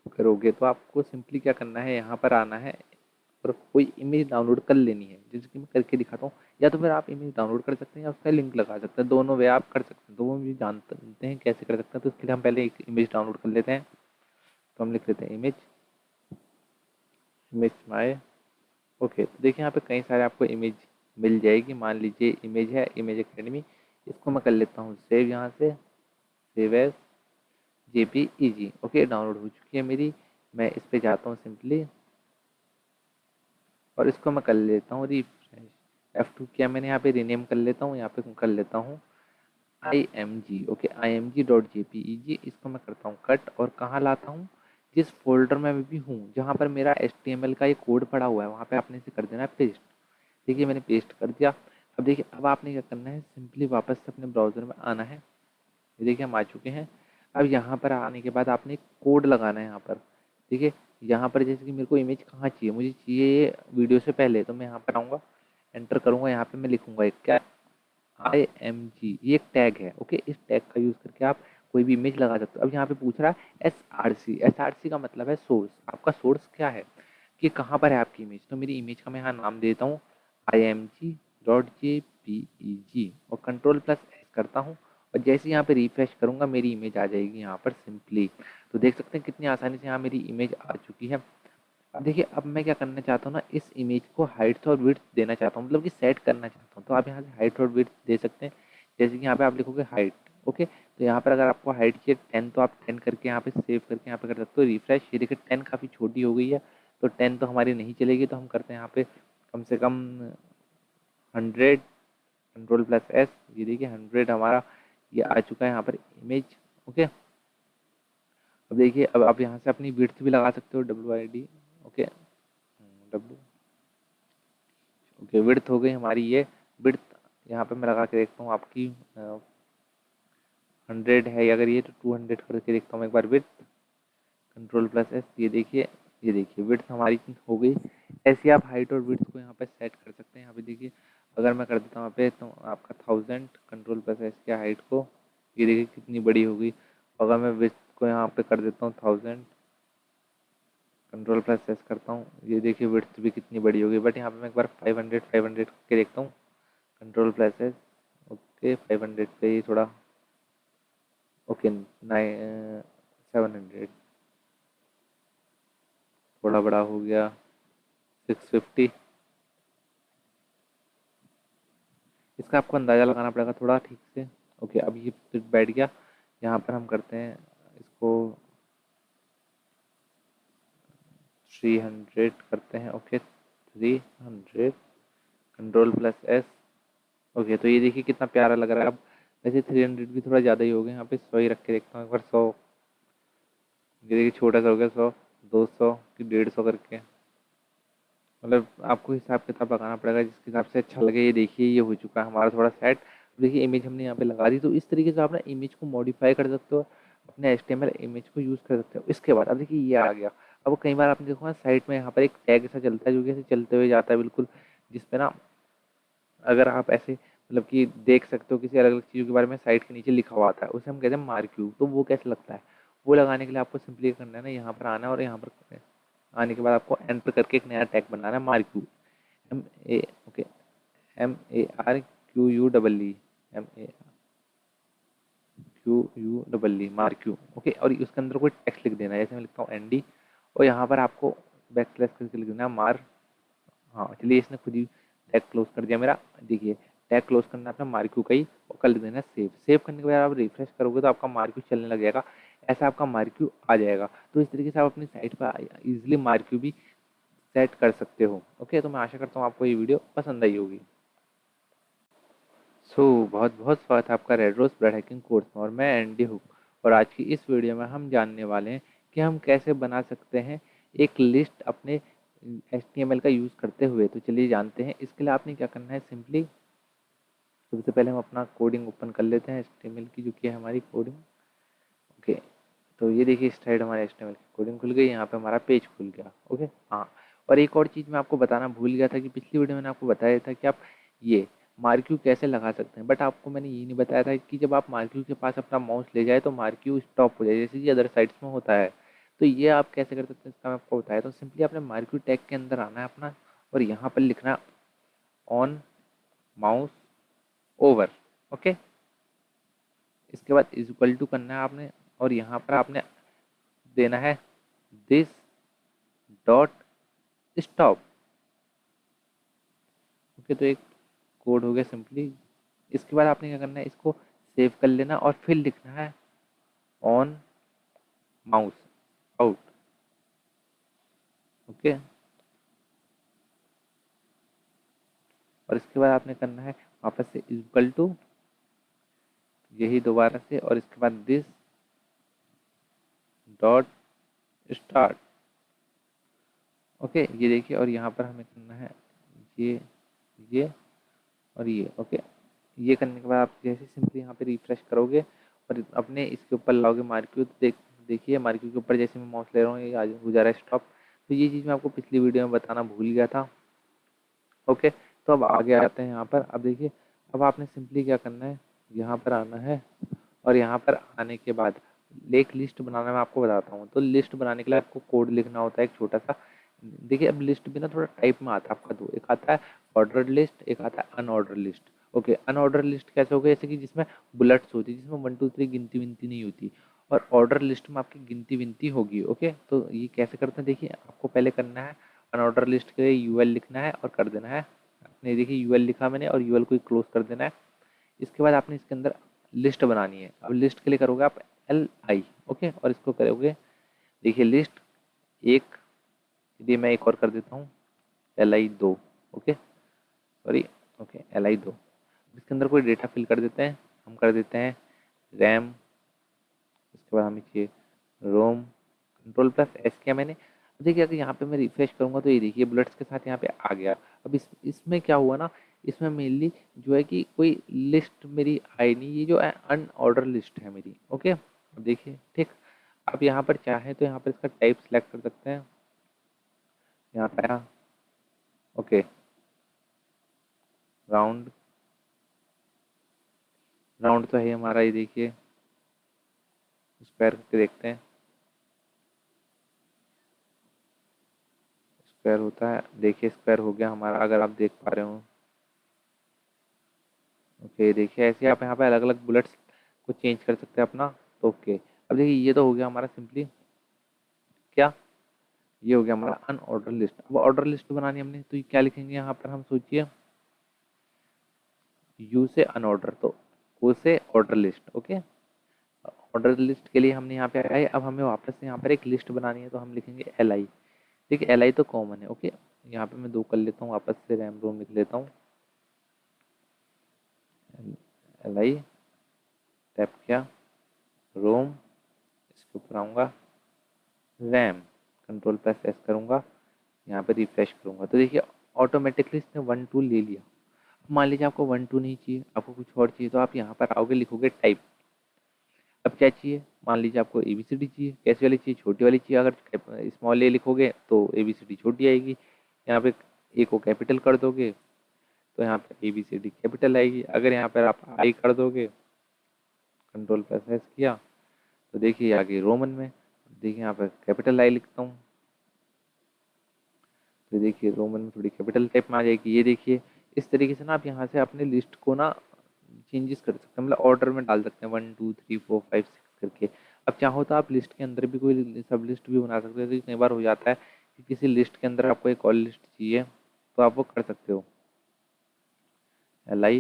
करोगे। तो आपको सिंपली क्या करना है, यहाँ पर आना है और कोई इमेज डाउनलोड कर लेनी है, जैसे कि मैं करके दिखाता हूँ। या तो फिर आप इमेज डाउनलोड कर सकते हैं या उसका लिंक लगा सकते हैं, दोनों वे आप कर सकते हैं। दोनों भी जानते हैं कैसे कर सकते हैं। तो इसके लिए हम पहले एक इमेज डाउनलोड कर लेते हैं। तो हम लिख लेते हैं इमेज इमेज माय। ओके, तो देखिए यहाँ पे कई सारे आपको इमेज मिल जाएगी। मान लीजिए इमेज है इमेज एकेडमी, इसको मैं कर लेता हूँ सेव, यहाँ से save as JPEG। Okay, download हो चुकी है मेरी। मैं इस पे जाता हूँ सिंपली, और इसको मैं कर लेता हूँ रिफ्रेश। F2 किया मैंने, यहाँ पे रीनेम कर लेता हूँ, यहाँ पे कर लेता हूँ IMG। ओके, img.jpeg, इसको मैं करता हूँ कट, और कहाँ लाता हूँ, जिस फोल्डर में मैं भी हूँ, जहाँ पर मेरा HTML का ये कोड पड़ा हुआ है, वहाँ पे आपने इसे कर देना है पेस्ट। देखिए मैंने पेस्ट कर दिया। अब देखिए अब आपने क्या करना है, सिंपली वापस से अपने ब्राउज़र में आना है। ये देखिए हम आ चुके हैं। अब यहाँ पर आने के बाद आपने एक कोड लगाना है यहाँ पर। देखिए यहाँ पर जैसे कि मेरे को इमेज कहाँ चाहिए, मुझे चाहिए वीडियो से पहले, तो मैं यहाँ पर आऊँगा, एंटर करूँगा, यहाँ पे मैं लिखूँगा एक क्या, IMG, ये एक टैग है। ओके, इस टैग का यूज़ करके आप कोई भी इमेज लगा सकते हो। अब यहाँ पे पूछ रहा है SRC का मतलब है सोर्स। आपका सोर्स क्या है कि कहाँ पर है आपकी इमेज। तो मेरी इमेज का मैं यहाँ नाम देता हूँ IMG.jpeg, और Ctrl+S करता हूँ, और जैसे यहाँ पे रिफ्रेश करूँगा मेरी इमेज आ जाएगी यहाँ पर सिंपली। तो देख सकते हैं कितनी आसानी से यहाँ मेरी इमेज आ चुकी है। अब देखिए अब मैं क्या करना चाहता हूँ ना, इस इमेज को हाइट और विड्थ देना चाहता हूँ, मतलब कि सेट करना चाहता हूँ। तो आप यहाँ से हाइट और विड्थ दे सकते हैं, जैसे कि यहाँ पे आप लिखोगे हाइट। ओके, तो यहाँ पर अगर आपको हाइट चाहिए 10, तो आप 10 करके यहाँ पे सेव करके यहाँ पे कर सकते हो रिफ्रेश। ये देखिए 10 काफ़ी छोटी हो गई है, तो 10 तो हमारी नहीं चलेगी, तो हम करते हैं यहाँ पे कम से कम 100, Ctrl+S। ये देखिए 100 हमारा ये आ चुका है यहाँ पर इमेज। ओके, अब देखिए अब आप यहाँ से अपनी विड्थ भी लगा सकते हो, WID। Okay, W, okay, width हो गई हमारी ये विड्थ। यहाँ पे मैं लगा के देखता हूँ आपकी 100 है, अगर ये तो 200 करके देखता हूँ एक बार विड्थ, Ctrl+S। ये देखिए विड्थ हमारी हो गई। ऐसे आप हाइट और विड्थ को यहाँ पे सेट कर सकते हैं। यहाँ पे देखिए अगर मैं कर देता हूँ यहाँ पे, तो आपका 1000, Ctrl+S किया हाइट को, ये देखिए कितनी बड़ी हो गई। अगर मैं विड्थ को यहाँ पे कर देता हूँ 1000, Ctrl+S करता हूँ, ये देखिए विड्थ भी कितनी बड़ी हो गई। बट यहाँ पे मैं एक बार 500 करके देखता हूँ, Ctrl+S। ओके, 500 पे ही थोड़ा, ओके 700 थोड़ा बड़ा हो गया, 650, इसका आपको अंदाज़ा लगाना पड़ेगा थोड़ा ठीक से। ओके, अब ये फिट बैठ गया। यहाँ पर हम करते हैं इसको 300 करते हैं। Okay, 300, Ctrl+S। ओके, तो ये देखिए कितना प्यारा लग रहा है। अब वैसे 300 भी थोड़ा ज़्यादा ही हो गए, यहाँ पे 100 ही रख के देखता हूँ एक बार। 100, ये देखिए छोटा सा हो गया। 100, 200 कि 150 करके, मतलब आपको हिसाब किताब लगाना पड़ेगा जिसके हिसाब से अच्छा लगे। ये देखिए ये हो चुका है हमारा थोड़ा सेट। देखिए इमेज हमने यहाँ पे लगा दी। तो इस तरीके से आप ना इमेज को मॉडिफाई कर सकते हो, अपने HTML इमेज को यूज़ कर सकते हो। इसके बाद अब देखिए ये आ गया। अब कई बार आपने देखो ना साइट में यहाँ पर एक टैग ऐसा चलता है जो कि ऐसे चलते हुए जाता है बिल्कुल, जिसपे ना अगर आप ऐसे मतलब कि देख सकते हो किसी अलग अलग चीज़ों के बारे में साइट के नीचे लिखा हुआ आता है, उसे हम कहते हैं मार्क्यू। तो वो कैसे लगता है, वो लगाने के लिए आपको सिंपली करना है ना, यहाँ पर आना है और यहाँ पर आने के बाद आपको एंटर करके एक नया टैग बनाना है, marquee. M A okay, MARQUE, MARQUE, marquee. Okay, और उसके अंदर कोई टेक्स्ट लिख देना है, जैसे मैं लिखता हूँ ND, और यहाँ पर आपको बैकस्लैश करके लिख देना है मार। हाँ चलिए, इसने खुद ही टैग क्लोज कर दिया मेरा। देखिए टैग क्लोज करना है अपना मार्क्यू का ही, और कर देना सेव। सेव करने के बाद आप रिफ्रेश करोगे तो आपका मार्क्यू चलने लग जाएगा। ऐसा आपका मार्क्यू आ जाएगा। तो इस तरीके से आप अपनी साइट पर इजीली मार्क्यू भी सेट कर सकते हो। ओके, तो मैं आशा करता हूँ आपको ये वीडियो पसंद आई होगी। बहुत बहुत स्वागत है आपका red rose bread hacking course में, और मैं एंडी हुक। और आज की इस वीडियो में हम जानने वाले हैं कि हम कैसे बना सकते हैं एक लिस्ट अपने HTML का यूज़ करते हुए। तो चलिए जानते हैं। इसके लिए आपने क्या करना है, सिंपली सबसे पहले हम अपना कोडिंग ओपन कर लेते हैं HTML की, जो कि है हमारी कोडिंग। ओके, तो ये देखिए इस साइड हमारे HTML की कोडिंग खुल गई, यहाँ पे हमारा पेज खुल गया। ओके, हाँ, और एक और चीज़ मैं आपको बताना भूल गया था कि पिछली वीडियो मैंने आपको बताया था कि आप ये मार्क्यू कैसे लगा सकते हैं, बट आपको मैंने ये नहीं बताया था कि जब आप मार्क्यू के पास अपना माउस ले जाए तो मार्क्यू स्टॉप हो जाए, जैसे कि अदर साइट्स में होता है। तो ये आप कैसे कर सकते हैं, इसका मैं आपको बताया। तो सिंपली आपने मार्क्यू टैग के अंदर आना है अपना, और यहाँ पर लिखना ऑन माउस ओवर। ओके, इसके बाद इज इक्वल टू करना है आपने, और यहाँ पर आपने देना है दिस डॉट स्टॉप। ओके, तो एक कोड हो गया सिंपली। इसके बाद आपने क्या करना है, इसको सेव कर लेना और फिर लिखना है ऑन माउस आउट। ओके, और इसके बाद आपने करना है वापस से इक्वल टू, यही दोबारा से, और इसके बाद दिस डॉट स्टार्ट। ओके, ये देखिए, और यहाँ पर हमें करना है ये और ये। ओके, ये करने के बाद आप जैसे सिंपली यहाँ पे रिफ्रेश करोगे और अपने इसके ऊपर लाओगे मार्क्यू, तो देखिए मार्क्यू के ऊपर जैसे मैं माउस ले रहा हूँ ये आज हो जा रहा है स्टॉप। तो ये चीज़ मैं आपको पिछली वीडियो में बताना भूल गया था। ओके, तो अब आगे आते हैं यहाँ पर। अब देखिए, अब आपने सिंपली क्या करना है, यहाँ पर आना है, और यहाँ पर आने के बाद एक लिस्ट बनाना मैं आपको बताता हूँ। तो लिस्ट बनाने के लिए आपको कोड लिखना होता है एक छोटा सा। देखिए अब लिस्ट भी ना थोड़ा टाइप में आता है आपका, दो, एक आता है ऑर्डर लिस्ट, एक आता है unordered list. Okay, unordered list कैसे होगा, जैसे कि जिसमें बुलेट्स होती है, जिसमें 1 2 3 गिनती विनती नहीं होती, और ऑर्डर लिस्ट में आपकी गिनती विनती होगी। ओके, तो ये कैसे करते हैं, देखिए आपको पहले करना है अनऑर्डर लिस्ट के लिए यूएल लिखना है और कर देना है आपने। देखिए यूएल लिखा मैंने, और यूएल को क्लोज कर देना है। इसके बाद आपने इसके अंदर लिस्ट बनानी है। अब लिस्ट के लिए करोगे आप LI। ओके, और इसको करोगे, देखिए लिस्ट एक, यदि मैं एक और कर देता हूँ LI 2। Okay, sorry, okay LI 2। इसके अंदर कोई डेटा फिल कर देते हैं, हम कर देते हैं रैम। इसके बाद हमें चाहिए रोम। Ctrl+S किया मैंने। अब देखिए अगर यहाँ पे मैं रिफ्रेश करूँगा तो ये देखिए बुलेट्स के साथ यहाँ पे आ गया। अब इसमें क्या हुआ ना, इसमें मेनली जो है कि कोई लिस्ट मेरी आई नहीं, ये जो है अनऑर्डर लिस्ट है मेरी। ओके, अब देखिए ठीक, आप यहाँ पर चाहें तो यहाँ पर इसका टाइप सेलेक्ट कर सकते हैं। यहाँ पे आया, ओके, राउंड, राउंड तो है हमारा, ये देखिए स्क्वायर करके देखते हैं, स्क्वायर होता है। देखिए स्क्वायर हो गया हमारा, अगर आप देख पा रहे हो। ओके, देखिए ऐसे आप यहाँ पे अलग अलग बुलेट्स को चेंज कर सकते हैं अपना। तो ओके, अब देखिए ये तो हो गया हमारा सिंपली क्या, ये हो गया हमारा अनऑर्डर लिस्ट। अब ऑर्डर लिस्ट बनानी हमने, तो ये क्या लिखेंगे यहाँ पर, हम सोचिए यू से अनऑर्डर, तो ओ से order list. Okay, order list के लिए हमने यहाँ पे आए, अब हमें वापस से यहाँ पर एक लिस्ट बनानी है, तो हम लिखेंगे एल आई। ठीक है, एल आई तो कॉमन है। ओके, यहाँ पे मैं 2 कर लेता हूँ, वापस से रैम रोम लिख लेता हूँ। एल आई टैप किया, रोम, इसके ऊपर आऊँगा, रैम, कंट्रोल प्लस एस करूँगा, यहाँ पे रिफ्रेश करूँगा, तो देखिए ऑटोमेटिकली इसने 1 2 ले लिया। मान लीजिए आपको 1 2 नहीं चाहिए, आपको कुछ और चाहिए, तो आप यहाँ पर आओगे, लिखोगे टाइप। अब क्या चाहिए, मान लीजिए आपको ए बी सी डी चाहिए, कैसी वाली चाहिए, छोटी वाली चाहिए। अगर स्मॉल ए लिखोगे तो ए बी सी डी छोटी आएगी, यहाँ पे ए को कैपिटल कर दोगे तो यहाँ पे A B C D capital आएगी। अगर यहाँ पर आप आई कर दोगे, कंट्रोल प्लस एस किया, तो देखिए आगे रोमन में, देखिए यहाँ पर कैपिटल आई लिखता हूँ, तो देखिए रोमन में थोड़ी कैपिटल टाइप में आ जाएगी। ये देखिए इस तरीके से ना आप यहाँ से अपने लिस्ट को ना चेंजेस कर सकते हैं, मतलब ऑर्डर में डाल सकते हैं 1 2 3 4 5 6 करके। अब चाहो तो आप लिस्ट के अंदर भी कोई सब लिस्ट भी बना सकते हो, तो कई बार हो जाता है कि किसी लिस्ट के अंदर आपको एक और लिस्ट चाहिए, तो आप वो कर सकते हो। L I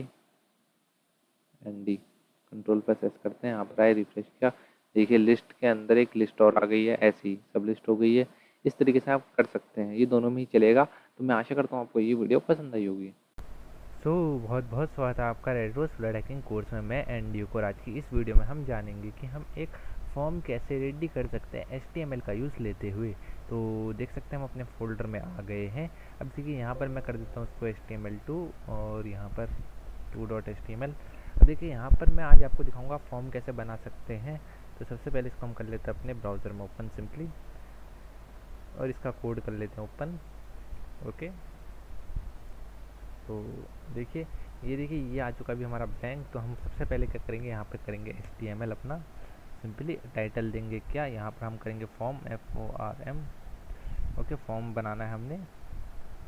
N D, control plus S करते हैं, यहाँ पर आए, रिफ्रेश किया, देखिए लिस्ट के अंदर एक लिस्ट और आ गई है, ऐसी सब लिस्ट हो गई है। इस तरीके से आप कर सकते हैं, ये दोनों में ही चलेगा। तो मैं आशा करता हूँ आपको ये वीडियो पसंद आई होगी। बहुत बहुत स्वागत है आपका red rose flood hacking course में। मैं एंड यू को आज की इस वीडियो में हम जानेंगे कि हम एक फॉर्म कैसे रेडी कर सकते हैं HTML का यूज़ लेते हुए। तो देख सकते हैं हम अपने फोल्डर में आ गए हैं। अब देखिए यहाँ पर मैं कर देता हूँ उसको HTML2 और यहाँ पर 2.html। अब देखिए यहाँ पर मैं आज आपको दिखाऊंगा फॉर्म कैसे बना सकते हैं। तो सबसे पहले इसको हम कर लेते हैं अपने ब्राउज़र में ओपन सिंपली, और इसका कोड कर लेते हैं ओपन। ओके, तो देखिए ये आ चुका भी हमारा ब्लैंक। तो हम सबसे पहले क्या करेंगे, यहाँ पे करेंगे HTML अपना, सिंपली टाइटल देंगे क्या, यहाँ पर हम करेंगे फॉर्म, FORM। ओके, फॉर्म बनाना है हमने,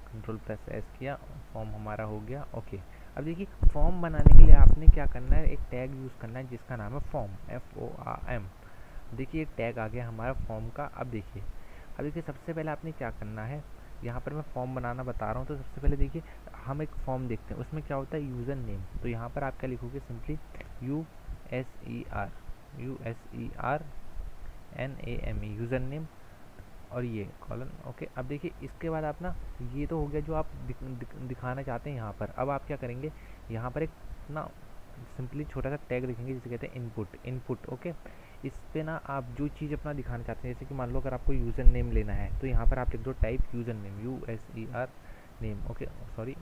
कंट्रोल प्लस एस किया, फॉर्म हमारा हो गया। ओके, अब देखिए फॉर्म बनाने के लिए आपने क्या करना है, एक टैग यूज़ करना है जिसका नाम है फॉर्म, FORM। देखिए एक टैग आ गया हमारा फॉर्म का। अब देखिए सबसे पहले आपने क्या करना है, यहाँ पर मैं फॉर्म बनाना बता रहा हूँ। तो सबसे पहले देखिए हम एक फॉर्म देखते हैं, उसमें क्या होता है यूज़र नेम। तो यहाँ पर आप क्या लिखोगे, सिंपली USERNAME, यूज़र नेम, और ये कॉलन। ओके, अब देखिए इसके बाद आप ना, ये तो हो गया जो आप दिखाना चाहते हैं यहाँ पर। अब आप क्या करेंगे, यहाँ पर एक ना सिंपली छोटा सा टैग लिखेंगे जिसे कहते हैं इनपुट। ओके, इस पे ना आप जो चीज़ अपना दिखाना चाहते हैं, जैसे कि मान लो अगर आपको यूज़र नेम लेना है, तो यहाँ पर आप लिख दो type user name, USER name. Okay, sorry,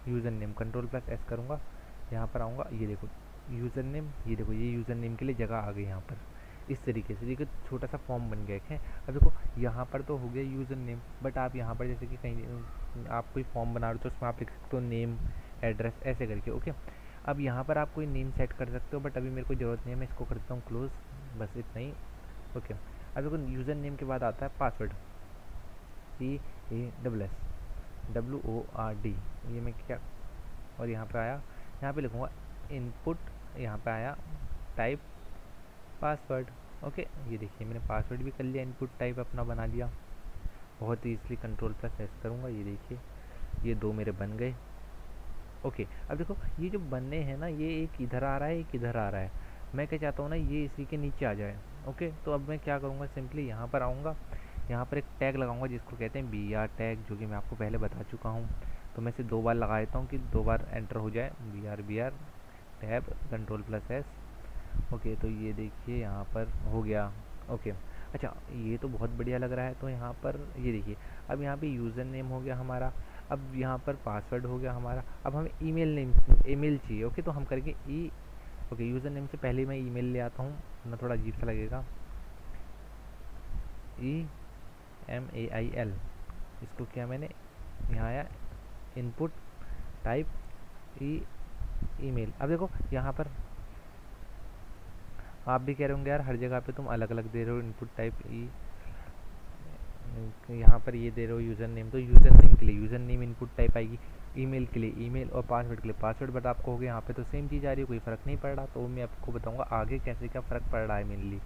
user name, control plus S करूँगा, यहाँ पर आऊँगा, ये देखो यूज़र नेम, ये देखो ये यूज़र नेम के लिए जगह आ गई यहाँ पर। इस तरीके से देखिए छोटा सा फॉर्म बन गया है। अब देखो यहाँ पर तो हो गया यूज़र नेम, बट आप यहाँ पर जैसे कि कहीं आप कोई फॉर्म बना रहे हो तो उसमें आप लिख सकते हो नेम, एड्रेस, ऐसे करके। ओके, अब यहाँ पर आप कोई नेम सेट कर सकते हो, बट अभी मेरे को ज़रूरत नहीं है, मैं इसको कर देता हूँ क्लोज, बस इतना ही। ओके, अब देखो यूज़र नेम के बाद आता है पासवर्ड, PASWORD, ये मैं क्या, और यहाँ पे आया, यहाँ पे लिखूँगा इनपुट, यहाँ पे आया टाइप पासवर्ड। ओके, ये देखिए मैंने पासवर्ड भी कर लिया, इनपुट टाइप अपना बना लिया बहुत ईजिली। कंट्रोल प्लस एस करूँगा, ये देखिए ये 2 मेरे बन गए। ओके, अब देखो ये जो बनने हैं ना, ये एक इधर आ रहा है, एक इधर आ रहा है। मैं क्या चाहता हूँ ना, ये इसी के नीचे आ जाए। ओके, तो अब मैं क्या करूँगा, सिंपली यहाँ पर आऊँगा, यहाँ पर एक टैग लगाऊंगा जिसको कहते हैं BR टैग, जो कि मैं आपको पहले बता चुका हूँ। तो मैं इसे 2 बार लगा देता हूँ कि 2 बार एंटर हो जाए, BR tab, control plus S. Okay, तो ये देखिए यहाँ पर हो गया। ओके, अच्छा ये तो बहुत बढ़िया लग रहा है। तो यहाँ पर ये देखिए, अब यहाँ पे यूज़र नेम हो गया हमारा, अब यहाँ पर पासवर्ड हो गया हमारा। अब हमें ईमेल चाहिए। ओके, तो हम करेंगे ओके, यूज़र नेम से पहले मैं ईमेल ले आता हूँ, ना थोड़ा अजीब सा लगेगा, EMAIL, इसको किया मैंने, यहाँ आया इनपुट टाइप ईमेल। अब देखो यहाँ पर आप भी कह रहे होंगे यार हर जगह पे तुम अलग अलग दे रहे हो, इनपुट टाइप यहाँ पर ये दे रहे हो यूज़र नेम, तो यूज़र नेम के लिए यूज़र नेम इनपुट टाइप आएगी, ईमेल के लिए ईमेल, और पासवर्ड के लिए पासवर्ड। बट आपको हो गया यहाँ पे तो सेम चीज़ आ रही है, कोई फ़र्क नहीं पड़ रहा। तो मैं आपको बताऊँगा आगे कैसे क्या फ़र्क पड़ रहा है मेनली।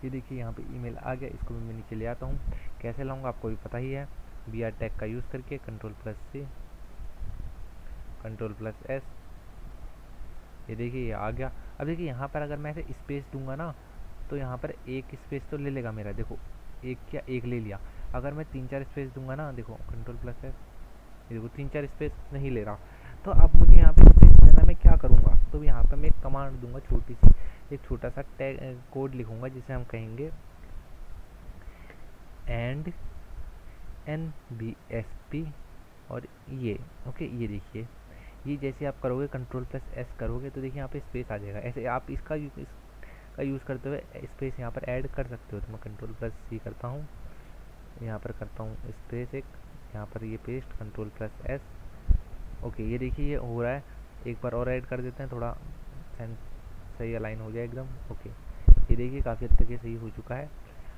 ये देखिए यहाँ पे ईमेल आ गया, इसको भी मैं नीचे ले आता हूँ, कैसे लाऊंगा आपको भी पता ही है। बी आर टैग का यूज़ करके कंट्रोल प्लस सी, कंट्रोल प्लस एस, ये देखिए ये आ गया। अब देखिए यहाँ पर अगर मैं ऐसे स्पेस दूंगा ना तो यहाँ पर एक स्पेस तो ले लेगा मेरा, देखो एक क्या एक ले लिया। अगर मैं 3-4 स्पेस दूंगा ना, देखो कंट्रोल प्लस एस, ये देखो 3-4 स्पेस नहीं ले रहा। तो अब मुझे यहाँ पे स्पेस देना, मैं क्या करूँगा, तो यहाँ पर मैं एक कमांड दूंगा छोटी सी, एक छोटा सा टैग कोड लिखूंगा जिसे हम कहेंगे एंड NBSP और ये ओके। ये देखिए ये जैसे आप करोगे कंट्रोल प्लस एस करोगे तो देखिए यहाँ पे स्पेस आ जाएगा। ऐसे आप इसका यूज़ करते हुए स्पेस यहाँ पर ऐड कर सकते हो। तो मैं कंट्रोल प्लस सी करता हूँ, यहाँ पर करता हूँ स्पेस एक, यहाँ पर ये pest control plus S, okay. ये देखिए ये हो रहा है, एक बार और ऐड कर देते हैं, थोड़ा सही अलाइन हो जाए एकदम, ओके। ये देखिए काफ़ी हद तक ये सही हो चुका है।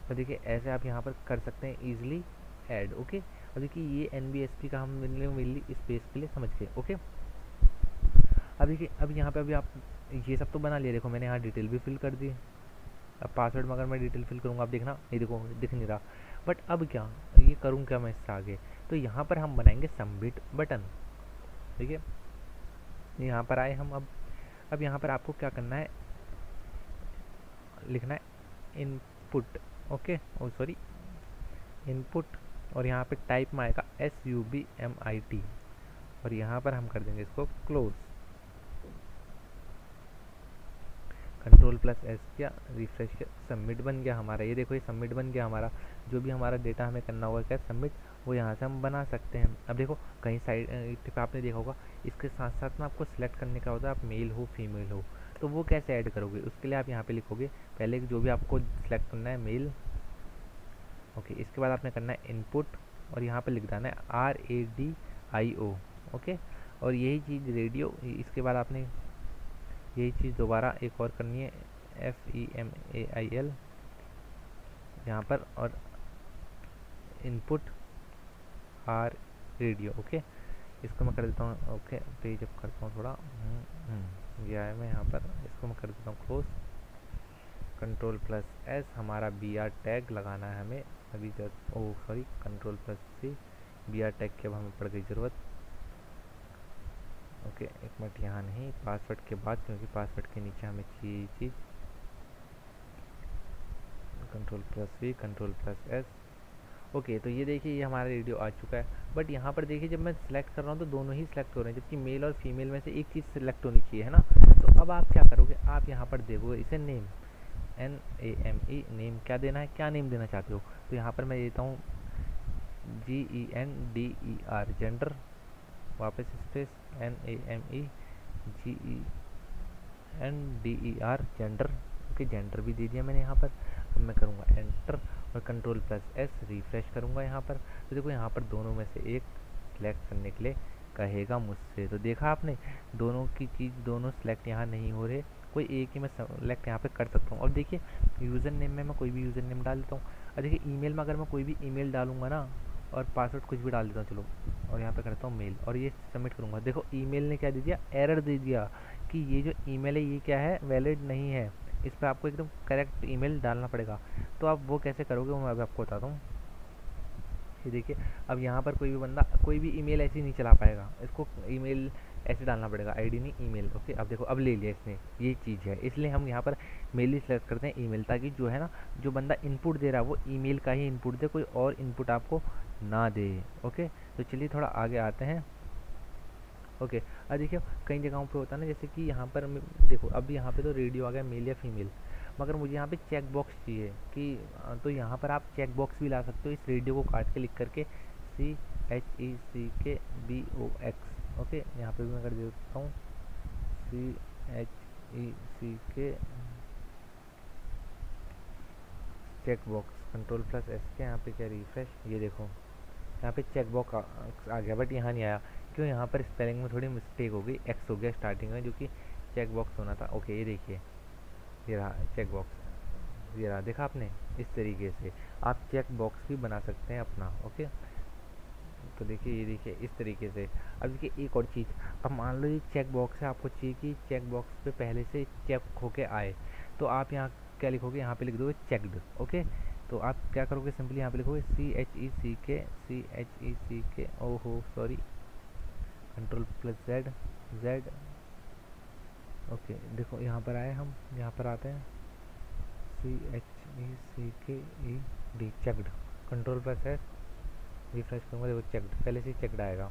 तो देखिए ऐसे आप यहाँ पर कर सकते हैं ईजिली ऐड, ओके। और देखिए ये NBSP का हम मेनली स्पेस के लिए समझ गए, ओके। अब देखिए अब यहाँ पे अभी आप ये सब तो बना लिया, देखो मैंने यहाँ डिटेल भी फिल कर दी। अब पासवर्ड में अगर मैं डिटेल फिल करूँगा, आप देखना ये देखो दिख नहीं रहा, बट अब क्या ये करूँ क्या मैं इससे आगे, तो यहाँ पर हम बनाएंगे सबमिट बटन, ठीक है। यहाँ पर आए हम, अब यहाँ पर आपको क्या करना है, लिखना है इनपुट, ओके, ओ सॉरी इनपुट, और यहाँ पे टाइप में आएगा SUBMIT, और यहाँ पर हम कर देंगे इसको क्लोज, कंट्रोल प्लस एस किया, रिफ्रेश किया, सबमिट बन गया हमारा। ये देखो ये सबमिट बन गया हमारा। जो भी हमारा डेटा हमें करना होगा क्या सबमिट, वो यहाँ से हम बना सकते हैं। अब देखो कहीं साइड टिप आपने देखा होगा, इसके साथ साथ में आपको सिलेक्ट करने का होता है आप मेल हो फीमेल हो, तो वो कैसे ऐड करोगे, उसके लिए आप यहाँ पे लिखोगे पहले जो भी आपको सिलेक्ट करना है मेल, ओके। इसके बाद आपने करना है इनपुट, और यहाँ पे लिख देना है RADIO, ओके। और यही चीज़ रेडियो, इसके बाद आपने यही चीज़ दोबारा एक और करनी है FEMAIL यहाँ पर, और इनपुट R रेडियो, ओके। इसको मैं कर देता हूँ, ओके। पेज अप करता हूँ थोड़ा, गया है मैं यहाँ पर, इसको मैं कर देता हूँ क्लोज, कंट्रोल प्लस एस, हमारा BR टैग लगाना है हमें अभी जब, ओ सॉरी कंट्रोल प्लस सी, BR टैग की अब हमें पड़ गई ज़रूरत, ओके। एक मिनट, यहाँ नहीं, पासवर्ड के बाद, क्योंकि पासवर्ड के नीचे हमें चाहिए चीज़, control plus V, control plus S, okay. तो ये देखिए ये हमारा रेडियो आ चुका है। बट यहाँ पर देखिए जब मैं सिलेक्ट कर रहा हूँ तो दोनों ही सिलेक्ट हो रहे हैं, जबकि मेल और फीमेल में से एक चीज़ सिलेक्ट होनी चाहिए, है ना। तो अब आप क्या करोगे, आप यहाँ पर देखोगे इसे नेम, NAME, नेम क्या देना है, क्या नेम देना चाहते हो। तो यहाँ पर मैं देता हूँ GENDER, जेंडर, वापस space NAME GENDER, gender, okay. Gender भी दे दिया मैंने यहाँ पर। अब मैं करूँगा एंटर और कंट्रोल प्लस एस, रिफ्रेश करूँगा यहाँ पर, तो देखो यहाँ पर दोनों में से एक सिलेक्ट करने के लिए कहेगा मुझसे। तो देखा आपने दोनों की चीज़, दोनों सिलेक्ट यहाँ नहीं हो रहे, कोई एक ही मैं सेलेक्ट यहाँ पे कर सकता हूँ। और देखिए यूज़र नेम में मैं कोई भी यूज़र नेम डाल देता हूँ, और देखिए ईमेल में अगर मैं कोई भी ईमेल डालूंगा ना, और पासवर्ड कुछ भी डाल देता हूँ, चलो, और यहाँ पे करता हूँ मेल, और ये सबमिट करूँगा, देखो ईमेल ने क्या दे दिया, एरर दे दिया कि ये जो ईमेल है ये क्या है, वैलिड नहीं है, इस पर आपको एकदम करेक्ट ईमेल डालना पड़ेगा। तो आप वो कैसे करोगे वो मैं अभी आपको बताता हूँ। ये देखिए अब यहाँ पर कोई भी बंदा कोई भी ईमेल ऐसे नहीं चला पाएगा, इसको ईमेल ऐसे डालना पड़ेगा, आईडी नहीं ईमेल, ओके। अब देखो अब ले लिया इसने, ये चीज़ है, इसलिए हम यहाँ पर मेल ही सेलेक्ट करते हैं ईमेल, ताकि जो है ना जो बंदा इनपुट दे रहा है वो ईमेल का ही इनपुट दे, कोई और इनपुट आपको ना दे, ओके। तो चलिए थोड़ा आगे आते हैं, ओके। अब देखिए कई जगहों पे होता है ना, जैसे कि यहाँ पर देखो अब यहाँ पे तो रेडियो आ गया मेल या फीमेल, मगर मुझे यहाँ पे चेक बॉक्स चाहिए कि तो यहाँ पर आप चेक बॉक्स भी ला सकते हो, इस रेडियो को काट के लिख करके CHECKBOX, ओके। यहाँ पे भी मैं कर देता हूँ CHECK check box, control plus S के, यहाँ पे क्या रिफ्रेश, ये देखो यहाँ पे चेक बॉक्स आ गया, बट यहाँ नहीं आया, क्यों, यहाँ पर स्पेलिंग में थोड़ी मिस्टेक हो गई, एक्स हो गया स्टार्टिंग में, जो कि चेक बॉक्स होना था, ओके। ये देखिए ये रहा चेक बॉक्स, ये रहा, देखा आपने, इस तरीके से आप चेक बॉक्स भी बना सकते हैं अपना, ओके। तो देखिए ये देखिए इस तरीके से। अब देखिए एक और चीज़, अब मान लो ये चेक बॉक्स है, आपको चाहिए कि चेक बॉक्स पे पहले से चेक होके आए, तो आप यहाँ क्या लिखोगे, यहाँ पे लिख दोगे चेकड, ओके। तो आप क्या करोगे, सिंपली यहाँ पे लिखोगे CHECK ओहो sorry, control plus Z Z. Okay देखो यहाँ पर आए हम, यहाँ पर आते हैं CHECKED checked, control plus S refresh करूँगा, देखो चेक्ड, पहले से चेक्ड आएगा,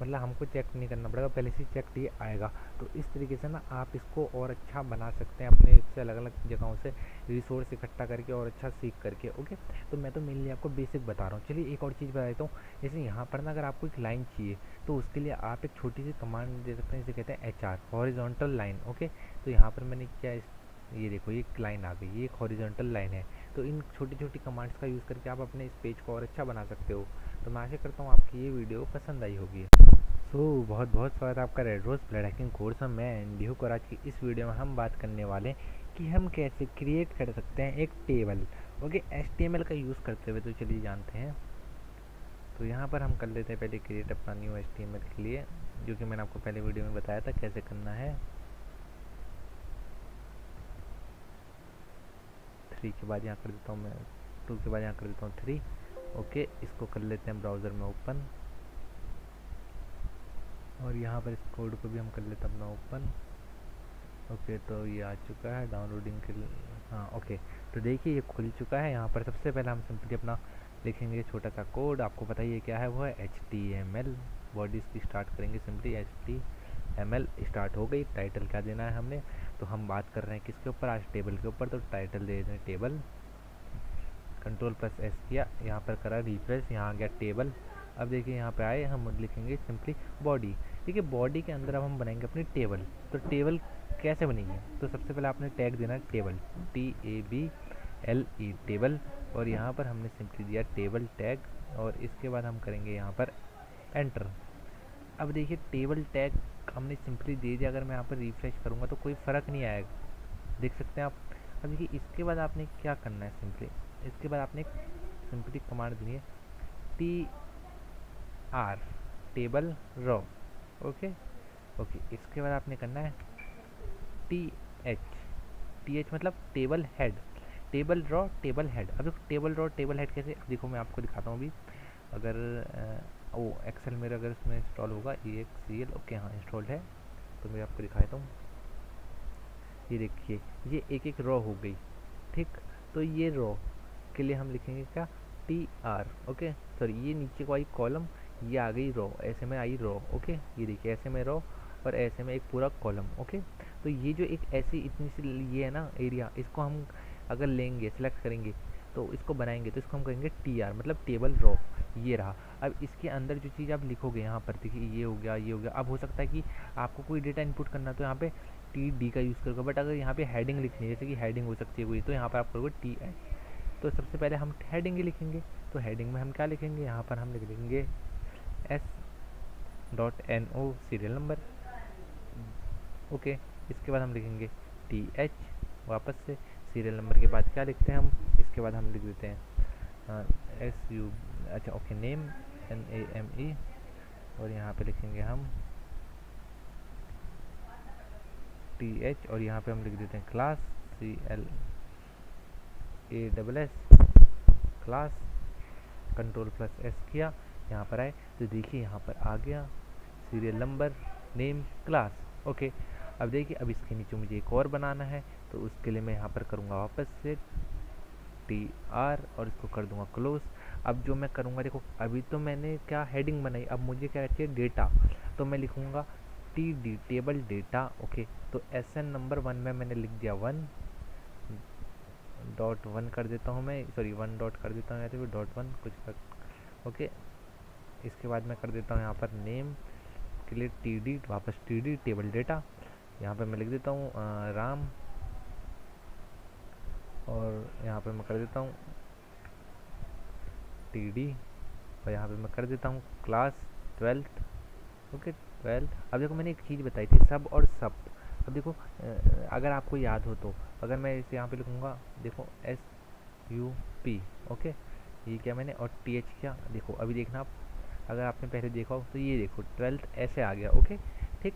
मतलब हमको चेक नहीं करना पड़ेगा, पहले से चेक ये आएगा। तो इस तरीके से ना आप इसको और अच्छा बना सकते हैं, अपने से अलग अलग जगहों से रिसोर्स इकट्ठा करके और अच्छा सीख करके। ओके, तो मैं तो मेनली आपको बेसिक बता रहा हूँ। चलिए एक और चीज़ बता देता हूँ, जैसे यहाँ पर ना अगर आपको एक लाइन चाहिए तो उसके लिए आप एक छोटी सी कमांड दे सकते हैं, जिसे कहते हैं HR, हॉरिजॉन्टल लाइन। ओके, तो यहाँ पर मैंने क्या, ये देखो ये एक लाइन आ गई, ये एक हॉरिजॉन्टल लाइन है। तो इन छोटी छोटी कमांड्स का यूज़ करके आप अपने इस पेज को और अच्छा बना सकते हो। तो मैं आशा करता हूँ आपकी ये वीडियो पसंद आई होगी। बहुत बहुत स्वागत है आपका red rose blood hacking course में। मैं एनडीयू को आज की इस वीडियो में हम बात करने वाले हैं कि हम कैसे क्रिएट कर सकते हैं एक टेबल, ओके, HTML का यूज़ करते हुए। तो चलिए जानते हैं। तो यहाँ पर हम कर लेते हैं पहले क्रिएट अपना न्यू HTML के लिए, जो कि मैंने आपको पहले वीडियो में बताया था कैसे करना है। 3 के बाद यहाँ कर देता हूँ मैं, 2 के बाद यहाँ कर देता हूँ 3। ओके, इसको कर लेते हैं ब्राउज़र में ओपन, और यहाँ पर इस कोड को भी हम कर लेते हैं अपना ओपन। ओके, तो ये आ चुका है डाउनलोडिंग के लिए। हाँ ओके, तो देखिए ये खुल चुका है। यहाँ पर सबसे पहले हम सिंपली अपना लिखेंगे छोटा सा कोड, आपको पता ही है क्या है, वो है HTML। बॉडी इसकी स्टार्ट करेंगे सिंपली HTML। स्टार्ट हो गई। टाइटल क्या देना है हमने, तो हम बात कर रहे हैं किसके ऊपर, आज टेबल के ऊपर, तो टाइटल दे दें टेबल। कंट्रोल प्लस S किया, यहाँ पर करा रिफ्रेश, यहाँ आ गया टेबल। अब देखिए यहाँ पे आए, हम लिखेंगे सिंपली बॉडी। देखिए बॉडी के अंदर अब हम बनाएंगे अपनी टेबल। तो टेबल कैसे बनेगी, तो सबसे पहले आपने टैग देना है टेबल, TABLE टेबल, और यहाँ पर हमने सिंपली दिया टेबल टैग, और इसके बाद हम करेंगे यहाँ पर एंटर। अब देखिए टेबल टैग हमने सिंपली दे दिया। अगर मैं यहाँ पर रिफ्रेश करूँगा तो कोई फ़र्क नहीं आएगा, देख सकते हैं आप। अब देखिए इसके बाद आपने क्या करना है, सिंपली इसके बाद आपने सिंपली कमांड देनी है TR table raw. Okay okay, इसके बाद आपने करना है TH मतलब table head, table raw table head. अब देखो टेबल रॉ टेबल हेड कैसे, अब देखो मैं आपको दिखाता हूँ अभी। अगर वो एक्सेल मेरा अगर इसमें इंस्टॉल होगा EXCL, ओके हाँ इंस्टॉल्ड है, तो मैं आपको दिखाता हूँ। ये देखिए ये एक एक रॉ हो गई, ठीक। तो ये रॉ के लिए हम लिखेंगे क्या, TR। ओके सॉरी, ये नीचे को आई कॉलम, ये आ गई रॉ, ऐसे में आई रॉ। ओके, ये देखिए ऐसे में रॉ, और ऐसे में एक पूरा कॉलम। ओके, तो ये जो एक ऐसी इतनी सी ये है ना एरिया, इसको हम अगर लेंगे, सेलेक्ट करेंगे, तो इसको बनाएंगे, तो इसको हम कहेंगे TR मतलब टेबल रॉ। ये रहा। अब इसके अंदर जो चीज़ आप लिखोगे यहाँ पर, देखिए ये हो गया, ये हो गया। अब हो सकता है कि आपको कोई डेटा इनपुट करना, तो यहाँ पे TD का यूज़ करोगे, बट अगर यहाँ पे हेडिंग लिखनी है, जैसे कि हेडिंग हो सकती है कोई, तो यहाँ पर आप करोगे TH। तो सबसे पहले हम हेडिंग ही लिखेंगे। तो हेडिंग में हम क्या लिखेंगे, यहाँ पर हम लिख देंगे S.NO सीरियल नंबर। ओके, इसके बाद हम लिखेंगे TH, वापस से सीरियल नंबर के बाद क्या लिखते हैं हम, इसके बाद हम लिख देते हैं SU, अच्छा ओके, नेम NAME, और यहाँ पे लिखेंगे हम TH, और यहाँ पे हम लिख देते हैं class CLASS class. Control plus S किया, यहाँ पर आए, तो देखिए यहाँ पर आ गया serial number, name, class. Okay, अब देखिए अब इसके नीचे मुझे एक और बनाना है, तो उसके लिए मैं यहाँ पर करूँगा वापस से TR, और इसको कर दूंगा क्लोज। अब जो मैं करूँगा, देखो अभी तो मैंने क्या हेडिंग बनाई, अब मुझे क्या चाहिए, डेटा। तो मैं लिखूँगा TD टेबल डेटा। ओके, तो SN नंबर 1 में मैंने लिख दिया 1.1 कर देता हूँ मैं, सॉरी 1 डॉट कर देता हूँ, या तो .1 कुछ कर। ओके, इसके बाद मैं कर देता हूँ यहाँ पर नेम के लिए TD, वापस TD टेबल डेटा। यहाँ पे मैं लिख देता हूँ राम, और यहाँ पे मैं कर देता हूँ TD, और यहाँ पे मैं कर देता हूँ क्लास 12th। ओके 12। अब देखो मैंने एक चीज़ बताई थी, सब और सब। अब देखो अगर आपको याद हो तो, अगर मैं इसे यहाँ पे लिखूँगा, देखो SUP। ओके, ये क्या मैंने, और TH क्या, देखो अभी देखना आप, अगर आपने पहले देखा हो तो ये देखो 12th ऐसे आ गया। ओके ठीक,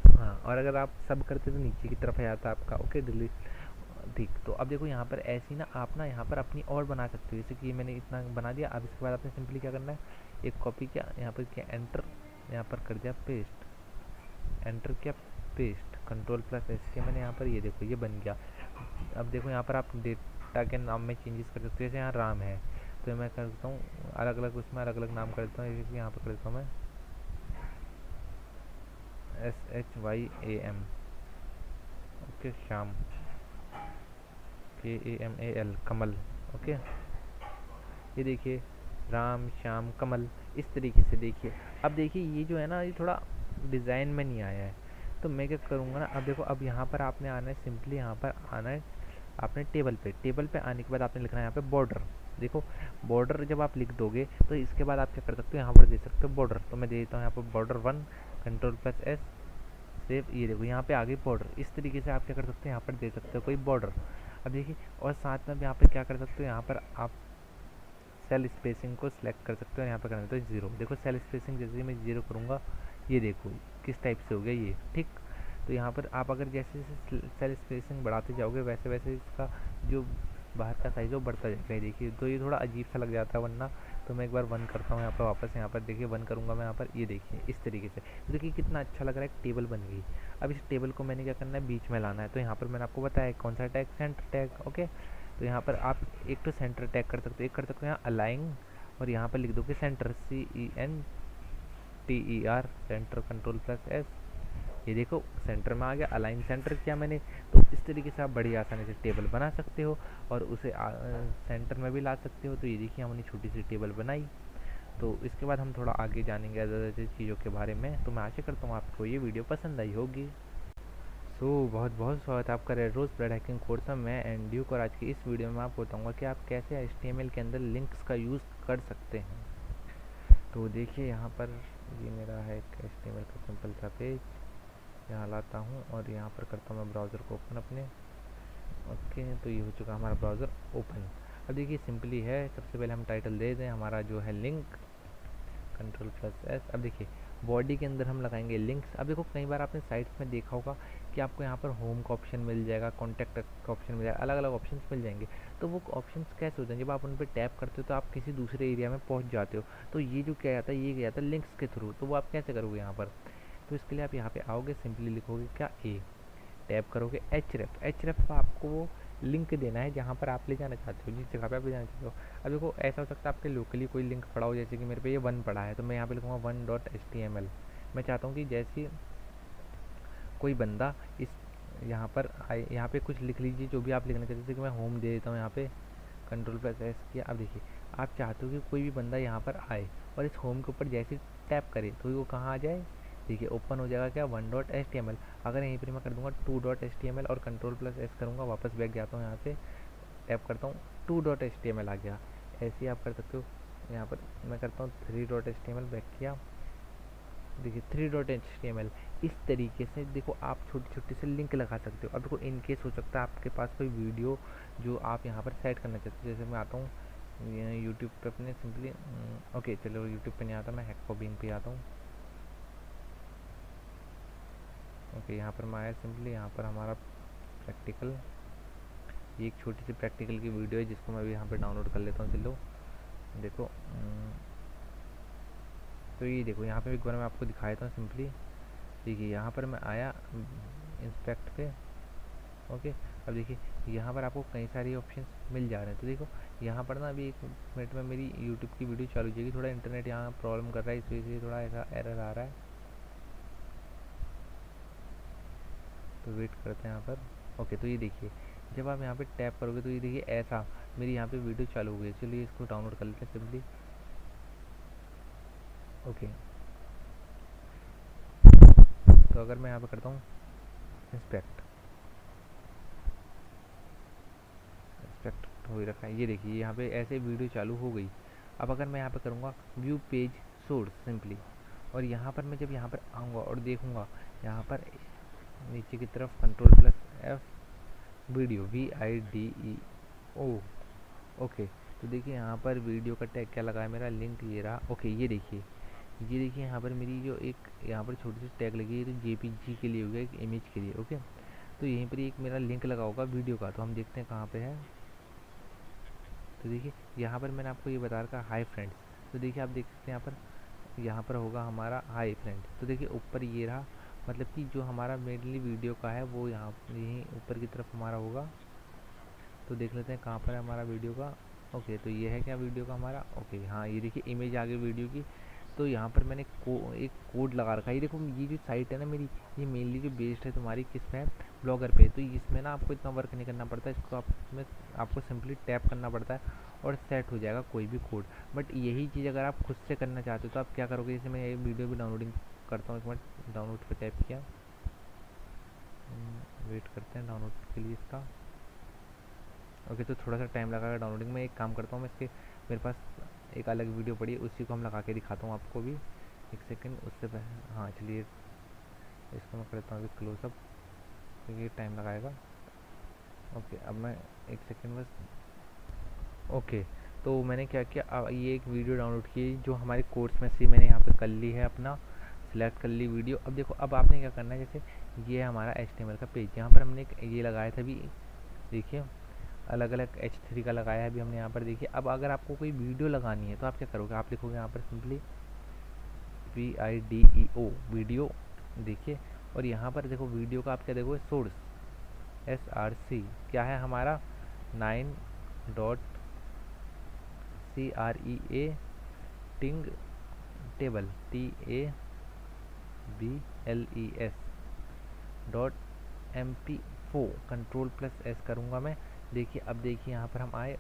हाँ, और अगर आप सब करते तो नीचे की तरफ आ जाता आपका। ओके, डिलीट, ठीक। तो अब देखो यहाँ पर ऐसी ना आप ना यहाँ पर अपनी और बना सकते हो, जैसे कि मैंने इतना बना दिया। अब इसके बाद आपने सिंपली क्या करना है, एक कॉपी किया, यहाँ पर किया एंटर, यहाँ पर कर दिया पेस्ट, एंटर किया पेस्ट, कंट्रोल प्लस एस किया मैंने यहाँ पर, ये देखो ये बन गया। अब देखो यहाँ पर आप डेटा के नाम में चेंजेस कर सकते हो, जैसे यहाँ राम है तो मैं कर देता हूँ अलग अलग, उसमें अलग अलग नाम कर देता हूँ, जैसे कि यहाँ पर कर देता हूँ मैं SHYAM, ओके, श्याम, KAMAL, कमल, ओके। ये देखिए राम श्याम कमल, इस तरीके से देखिए। अब देखिए ये जो है ना, ये थोड़ा डिज़ाइन में नहीं आया है, तो मैं क्या करूँगा ना, अब देखो अब यहाँ पर आपने आना है, सिंपली यहाँ पर आना है आपने टेबल पे आने के बाद आपने लिखना है यहाँ पे बॉर्डर। देखो बॉर्डर जब आप लिख दोगे तो इसके बाद आप क्या कर सकते हो, यहाँ पर दे सकते हो बॉर्डर। तो मैं दे देता हूँ यहाँ पर border 1, control plus S, save. ये देखो यहाँ पे आ गई बॉर्डर। इस तरीके से आप क्या कर सकते हो, यहाँ पर दे सकते हो कोई बॉर्डर। अब देखिए और साथ में यहाँ पे क्या कर सकते हो, यहाँ पर आप सेल स्पेसिंग को सिलेक्ट कर सकते हो, यहाँ पर करना तो 0। देखो सेल स्पेसिंग जैसे ही मैं 0 करूँगा, ये देखो किस टाइप से हो गया ये, ठीक। तो यहाँ पर आप अगर जैसे जैसे सेल स्पेसिंग बढ़ाते जाओगे वैसे वैसे इसका जो बाहर का साइज वो बढ़ता जाएगा। देखिए तो ये थोड़ा अजीब सा लग जाता है वरना। तो मैं एक बार 1 करता हूँ यहाँ पर वापस, यहाँ पर देखिए 1 करूँगा मैं यहाँ पर, ये देखिए इस तरीके से। तो देखिए कितना अच्छा लग रहा है, एक टेबल बन गई। अब इस टेबल को मैंने क्या करना है, बीच में लाना है। तो यहाँ पर मैंने आपको बताया कौन सा टैग, सेंटर टैग, ओके। तो यहाँ पर आप एक तो सेंटर टैग कर सकते हो, एक कर सकते हो यहाँ अलाइन, और यहाँ पर लिख दो कि centre, CENTER, centre, control plus S. ये देखो सेंटर में आ गया, अलाइन सेंटर किया मैंने। तो इस तरीके से आप बड़ी आसानी से टेबल बना सकते हो और उसे सेंटर में भी ला सकते हो। तो ये देखिए हमने छोटी सी टेबल बनाई। तो इसके बाद हम थोड़ा आगे जानेंगे ज़्यादा चीज़ों के बारे में। तो मैं आशा करता हूँ आपको ये वीडियो पसंद आई होगी। बहुत बहुत स्वागत है आपका red rose bread hacking course में। मैं एंड्यूक, और आज की इस वीडियो में आपको बताऊँगा कि आप कैसे HTML के अंदर लिंक्स का यूज़ कर सकते हैं। तो देखिए यहाँ पर ये मेरा है एक HTML का सिंपल सा पेज, यहाँ लाता हूँ और यहाँ पर करता हूँ मैं ब्राउज़र को ओपन अपने, ओके। तो ये हो चुका हमारा ब्राउज़र ओपन। अब देखिए सिंपली है, सबसे पहले हम टाइटल दे दें हमारा जो है लिंक, कंट्रोल प्लस एस। अब देखिए बॉडी के अंदर हम लगाएंगे लिंक्स। अब देखो कई बार आपने साइट्स में देखा होगा कि आपको यहाँ पर होम का ऑप्शन मिल जाएगा, कॉन्टैक्ट का ऑप्शन मिल जाएगा, अलग अलग ऑप्शंस मिल जाएंगे। तो वो ऑप्शंस कैसे होते हैं, जब आप उन पर टैप करते हो तो आप किसी दूसरे एरिया में पहुँच जाते हो। तो ये जो क्या जाता है, ये क्या जाता है लिंक्स के थ्रू। तो वो आप कैसे करोगे यहाँ पर, तो इसके लिए आप यहाँ पे आओगे, सिंपली लिखोगे क्या, टैप करोगे href आपको वो लिंक देना है जहाँ पर आप ले जाना चाहते हो, जिस जगह पे आप ले जाना चाहते हो। अब देखो ऐसा हो सकता है आपके लोकली कोई लिंक पड़ा हो, जैसे कि मेरे पे ये 1 पड़ा है, तो मैं यहाँ पे लिखूँगा 1.html। मैं चाहता हूँ कि जैसे कोई बंदा इस यहाँ पर आए, यहाँ पे कुछ लिख लीजिए जो भी आप लिखना चाहते हो। जैसे कि मैं होम दे देता हूँ यहाँ पे, कंट्रोल प्लस एस किया। अब देखिए आप चाहते हो कि कोई भी बंदा यहाँ पर आए और इस होम के ऊपर जैसे टैप करे तो वो कहाँ आ जाए, देखिए ओपन हो जाएगा क्या, 1.html। अगर यहीं पर मैं कर दूंगा 2.html और कंट्रोल प्लस एस करूँगा, वापस बैक जाता हूँ, यहाँ से टैप करता हूँ, 2.html आ गया। ऐसे ही आप कर सकते हो। यहाँ पर मैं करता हूँ 3.html, बैक किया, देखिए 3.html। इस तरीके से देखो आप छोटी छोटी से लिंक लगा सकते हो। अब देखो इनकेस हो सकता है आपके पास कोई वीडियो जो आप यहाँ पर सेट करना चाहते हो, जैसे मैं आता हूँ यूट्यूब पे अपने सिंपली, ओके चलो यूट्यूब पे नहीं आता, मैं हैक फॉर बीइंग पे आता हूँ, ओके। यहाँ पर मैं आया सिंपली, यहाँ पर हमारा प्रैक्टिकल, ये एक छोटी सी प्रैक्टिकल की वीडियो है जिसको मैं भी यहाँ पर डाउनलोड कर लेता हूँ। चलो देखो, तो ये देखो यहाँ पे एक बार मैं आपको दिखा देता हूँ सिंपली। देखिए यहाँ पर मैं आया इंस्पेक्ट पे, ओके। अब देखिए यहाँ पर आपको कई सारे ऑप्शंस मिल जा रहे हैं। तो देखो यहाँ पर ना अभी 1 मिनट में मेरी यूट्यूब की वीडियो चालू हो जाएगी। थोड़ा इंटरनेट यहाँ प्रॉब्लम कर रहा है, इस वजह से थोड़ा ऐसा एरर आ रहा है, तो वेट करते हैं यहाँ पर, ओके। तो ये देखिए जब आप यहाँ पे टैप करोगे तो ये देखिए ऐसा मेरी यहाँ पे वीडियो चालू हो गई। चलिए इसको डाउनलोड कर लेते हैं सिंपली, ओके। तो अगर मैं यहाँ पे करता हूँ इंस्पेक्ट हो ही रखा है, ये देखिए यहाँ पे ऐसे वीडियो चालू हो गई। अब अगर मैं यहाँ पे करूँगा व्यू पेज सोर्स सिंपली, और यहाँ पर मैं जब यहाँ पर आऊँगा और देखूँगा यहाँ पर नीचे की तरफ control plus F video VIDEO, okay. तो देखिए यहाँ पर वीडियो का टैग क्या लगा है, मेरा लिंक ये रहा, ओके। ये देखिए यहाँ पर मेरी जो एक यहाँ पर छोटी सी टैग लगी है, तो JPG के लिए हो गया, एक इमेज के लिए, ओके। तो यहीं पर एक मेरा लिंक लगा होगा वीडियो का, तो हम देखते हैं कहाँ पे है। तो देखिए यहाँ पर मैंने आपको ये बता रखा हाई फ्रेंड्स, तो देखिए आप देख सकते हैं यहाँ पर होगा हमारा हाई फ्रेंड्स। तो देखिए ऊपर ये रहा, मतलब कि जो हमारा मेनली वीडियो का है वो यहाँ यहीं ऊपर की तरफ हमारा होगा। तो देख लेते हैं कहाँ पर है हमारा वीडियो का। ओके, तो ये है क्या वीडियो का हमारा। ओके हाँ, ये देखिए इमेज आ गई वीडियो की। तो यहाँ पर मैंने एक कोड लगा रखा है। ये देखो ये जो साइट है ना मेरी, ये मेनली जो बेस्ड है तुम्हारी किस पे है, ब्लॉगर पे। तो इसमें ना आपको इतना वर्क नहीं करना पड़ता, इसको आपको सिंपली टैप करना पड़ता है और सेट हो जाएगा कोई भी कोड। बट यही चीज़ अगर आप खुद से करना चाहते हो तो आप क्या करोगे, जैसे मैं ये वीडियो भी डाउनलोडिंग करता हूँ। एक मिनट, डाउनलोड पर टैप किया, वेट करते हैं डाउनलोड के लिए इसका। ओके, तो थोड़ा सा टाइम लगाएगा डाउनलोडिंग में। एक काम करता हूँ मैं, इसके मेरे पास एक अलग वीडियो पड़ी है, उसी को हम लगा के दिखाता हूँ आपको भी। एक सेकंड उससे पहले, हाँ चलिए इसको मैं करता हूँ अभी क्लोजअप, क्योंकि टाइम लगाएगा। ओके, अब मैं एक सेकंड बस। ओके, तो मैंने क्या किया, ये एक वीडियो डाउनलोड की जो हमारे कोर्स में से मैंने यहाँ पे कर ली है, अपना सिलेक्ट कर ली वीडियो। अब देखो, अब आपने क्या करना है, जैसे ये हमारा HTML का पेज, यहाँ पर हमने एक ये लगाया था अभी, देखिए अलग अलग H3 का लगाया है अभी हमने यहाँ पर। देखिए अब अगर आपको कोई वीडियो लगानी है तो आप क्या करोगे, आप लिखोगे यहाँ पर सिंपली VIDEO वीडियो, देखिए। और यहाँ पर देखो वीडियो का आप क्या देखोगे, सोर्स SRC क्या है हमारा 9.CREA टिंग टेबल TABLES .MP4 कंट्रोल+S करूँगा मैं। देखिए अब देखिए यहाँ पर हम आए।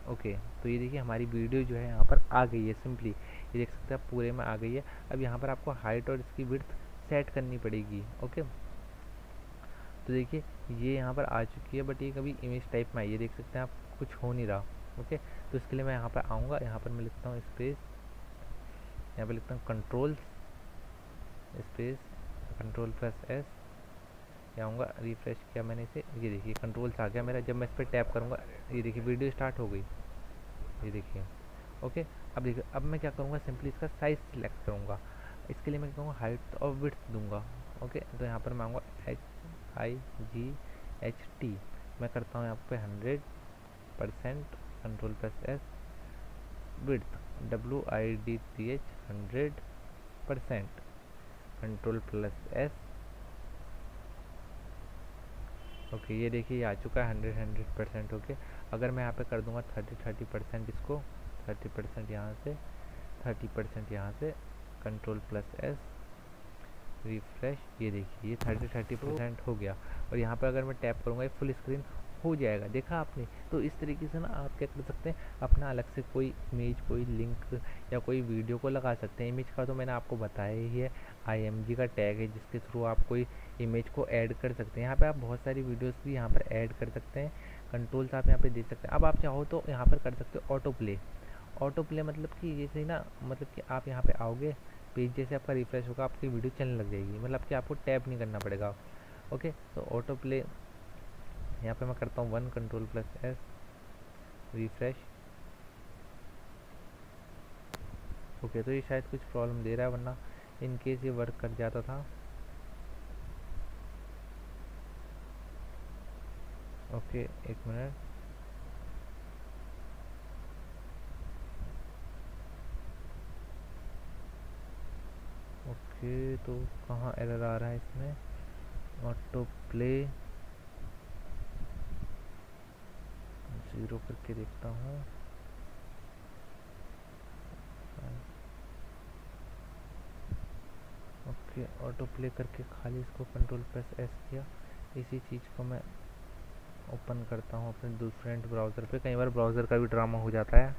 ओके, तो ये देखिए हमारी वीडियो जो है यहाँ पर आ गई है सिंपली, ये देख सकते हैं आप पूरे में आ गई है। अब यहाँ पर आपको हाइट और इसकी विड्थ सेट करनी पड़ेगी। ओके, तो देखिए ये यहाँ पर आ चुकी है, बट ये कभी इमेज टाइप में आई है, देख सकते हैं आप, कुछ हो नहीं रहा। ओके, तो इसके लिए मैं यहाँ पर आऊँगा, यहाँ पर मैं लिखता हूँ स्पेस, यहाँ पर लिखता हूँ कंट्रोल स्पेस कंट्रोल+S, आऊँगा, रिफ्रेश किया मैंने इसे, ये देखिए कंट्रोल्स आ गया मेरा। जब मैं इस पर टैप करूँगा, ये देखिए वीडियो स्टार्ट हो गई, ये देखिए। ओके, अब देखिए अब मैं क्या करूँगा, सिंपली इसका साइज़ सिलेक्ट करूँगा। इसके लिए मैं कहूँगा हाइट और विड्थ दूंगा। ओके, तो यहाँ पर मैं आऊँगा HIGHT, मैं करता हूँ यहाँ पे 100%, कंट्रोल+S, विड्थ WIDTH 100%, कंट्रोल+S। ओके, ये देखिए ये आ चुका है 100% ओके। अगर मैं यहाँ पे कर दूंगा 30% इसको, 30% यहाँ से, 30% यहाँ से, कंट्रोल+S, रिफ्रेश, ये देखिए ये 30% हो गया। और यहाँ पर अगर मैं टैप करूँगा ये फुल स्क्रीन हो जाएगा, देखा आपने। तो इस तरीके से ना आप क्या कर सकते हैं, अपना अलग से कोई इमेज, कोई लिंक या कोई वीडियो को लगा सकते हैं। इमेज का तो मैंने आपको बताया ही है, IMG का टैग है जिसके थ्रू आप कोई इमेज को ऐड कर सकते हैं। यहाँ पे आप बहुत सारी वीडियोस भी यहाँ पर ऐड कर सकते हैं, कंट्रोल्स आप यहाँ पे दे सकते हैं। अब आप चाहो तो यहाँ पर कर सकते हो ऑटो प्ले। ऑटो प्ले मतलब कि जैसे ना, मतलब कि आप यहाँ पे आओगे, पेज जैसे आपका रिफ्रेश होगा, आपकी वीडियो चलने लग जाएगी, मतलब कि आपको टैप नहीं करना पड़ेगा। ओके, तो ऑटो प्ले यहाँ पे मैं करता हूँ 1, कंट्रोल+S, रिफ्रेश। ओके, तो ये शायद कुछ प्रॉब्लम दे रहा है, वरना इन केस ये वर्क कर जाता था। ओके, एक मिनट। ओके, तो कहाँ एरर आ रहा है इसमें, ऑटो प्ले 0 करके देखता हूँ। ओके, ऑटो प्ले करके खाली इसको कंट्रोल+S किया। इसी चीज़ को मैं ओपन करता हूँ अपने दूसरे ब्राउज़र पे, कई बार ब्राउज़र का भी ड्रामा हो जाता है।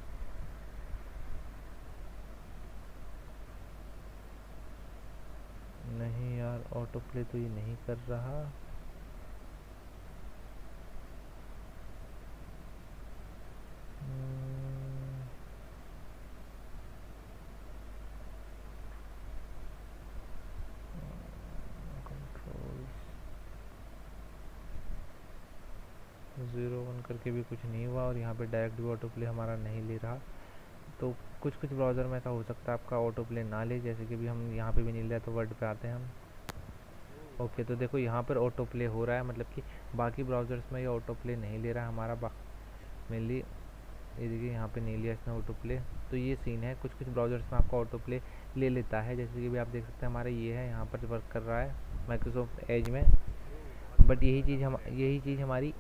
नहीं यार, ऑटो प्ले तो ये नहीं कर रहा। कंट्रोल 0, 1 करके भी कुछ नहीं हुआ, और यहाँ पे डायरेक्ट भी ऑटो प्ले हमारा नहीं ले रहा। तो कुछ कुछ ब्राउज़र में ऐसा हो सकता है आपका ऑटो प्ले ना ले, जैसे कि भी हम यहाँ पे भी नहीं ले रहे, तो वर्ड पे आते हैं हम। ओके, तो देखो यहाँ पर ऑटो प्ले हो रहा है, मतलब कि बाकी ब्राउज़र्स में ये ऑटो प्ले नहीं ले रहा है हमारा मेनली। ये देखिए यहाँ पे नहीं लिया इसने ऑटो प्ले, तो ये सीन है। कुछ कुछ ब्राउज़र्स में आपका ऑटो प्ले ले लेता है, जैसे कि भी आप देख सकते हैं हमारा ये है, यहाँ पर वर्क कर रहा है माइक्रोसॉफ्ट एज में। बट यही चीज़ हमारी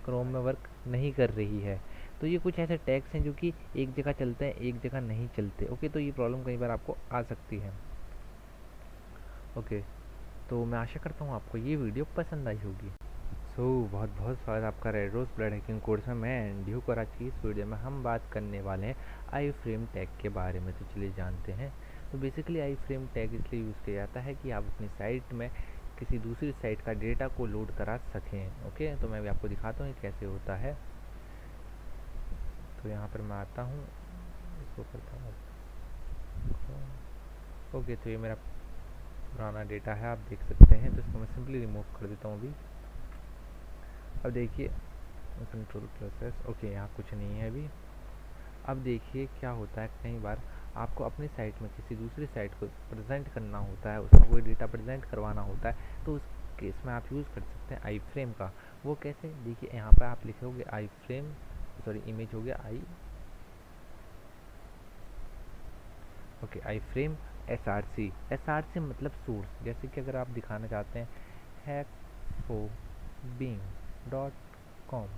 क्रोम में वर्क नहीं कर रही है। तो ये कुछ ऐसे टैग्स हैं जो कि एक जगह चलते हैं, एक जगह नहीं चलते। ओके, तो ये प्रॉब्लम कई बार आपको आ सकती है। ओके, तो मैं आशा करता हूँ आपको ये वीडियो पसंद आई होगी। बहुत बहुत स्वागत आपका red rose blood hacking course में। मैं एंड्यू और आज की इस वीडियो में हम बात करने वाले हैं आई फ्रेम टैग के बारे में। तो चलिए जानते हैं। तो बेसिकली आई फ्रेम टैग इसलिए यूज़ किया जाता है कि आप अपनी साइट में किसी दूसरी साइट का डेटा को लोड करा सकें। ओके, तो मैं भी आपको दिखाता हूँ कैसे होता है। तो यहाँ पर मैं आता हूँ, इसको करता हूँ। ओके, तो ये मेरा पुराना डेटा है, आप देख सकते हैं। तो इसको मैं सिंपली रिमूव कर देता हूँ अभी। अब देखिए कंट्रोल प्लस एस। ओके, यहाँ कुछ नहीं है अभी। अब देखिए क्या होता है, कई बार आपको अपनी साइट में किसी दूसरी साइट को प्रेजेंट करना होता है, उसमें कोई डेटा प्रेजेंट करवाना होता है, तो उस केस में आप यूज़ कर सकते हैं आई फ्रेम का। वो कैसे, देखिए यहाँ पर आप लिखोगे आई फ्रेम, सॉरी इमेज हो गया आई, ओके, आई फ्रेम SRC। SRC मतलब सोर्स। जैसे कि अगर आप दिखाना चाहते हैं hackforbing.com,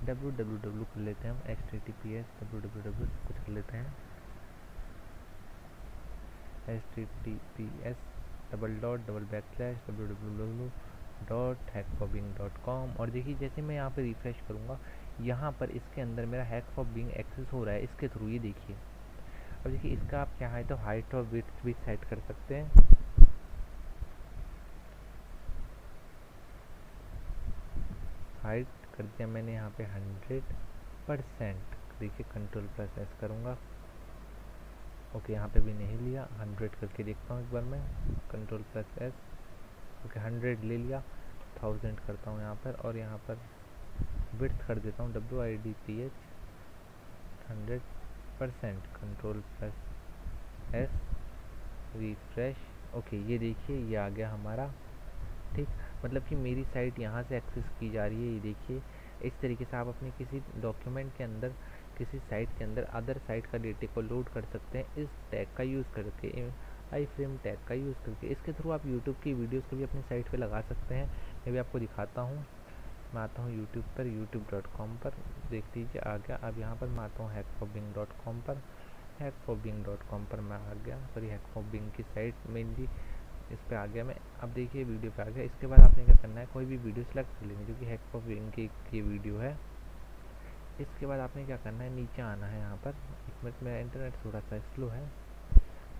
www कर लेते हैं हम, https www कुछ कर लेते हैं, https www.hackforbing.com। और देखिए जैसे मैं यहाँ पे रिफ्रेश करूँगा, यहाँ पर इसके अंदर मेरा hackforbing एक्सेस हो रहा है इसके थ्रू। ये देखिए, अब देखिए इसका आप क्या है तो हाइट और विड्थ भी सेट कर सकते हैं। हाइट कर दिया मैंने यहाँ पे 100%। देखिए कंट्रोल प्लस एस करूँगा, ओके, यहाँ पे भी नहीं लिया, 100 करके देखता हूँ एक बार मैं, कंट्रोल प्लस एस, ओके 100 ले लिया, 1000 करता हूँ यहाँ पर, और यहाँ पर विड्थ कर देता हूँ WIDTH 100%, control plus S, refresh. Okay, ये देखिए ये आ गया हमारा, ठीक। मतलब कि मेरी साइट यहाँ से एक्सेस की जा रही है। ये देखिए इस तरीके से आप अपने किसी डॉक्यूमेंट के अंदर, किसी साइट के अंदर अदर साइट का डेटा को लोड कर सकते हैं इस टैग का यूज़ करके, आई फ्रेम टैग का यूज़ करके। इसके थ्रू आप यूट्यूब की वीडियोस को भी अपनी साइट पे लगा सकते हैं। मैं भी आपको दिखाता हूँ। मैं आता हूँ यूट्यूब पर, youtube.com पर, देख लीजिए आ गया। अब यहाँ पर मैं आता हूँ hackforbing.com पर, hackforbing.com पर मैं आ गया, सॉरी hackforbing की साइट मेनली इस पे आ गया मैं। अब देखिए वीडियो पे आ गया। इसके बाद आपने क्या करना है, कोई भी वीडियो सेलेक्ट कर लेनी जो कि hackforbing की वीडियो है। इसके बाद आपने क्या करना है, नीचे आना है। यहाँ पर एक मिनट, मेरा इंटरनेट थोड़ा सा स्लो है,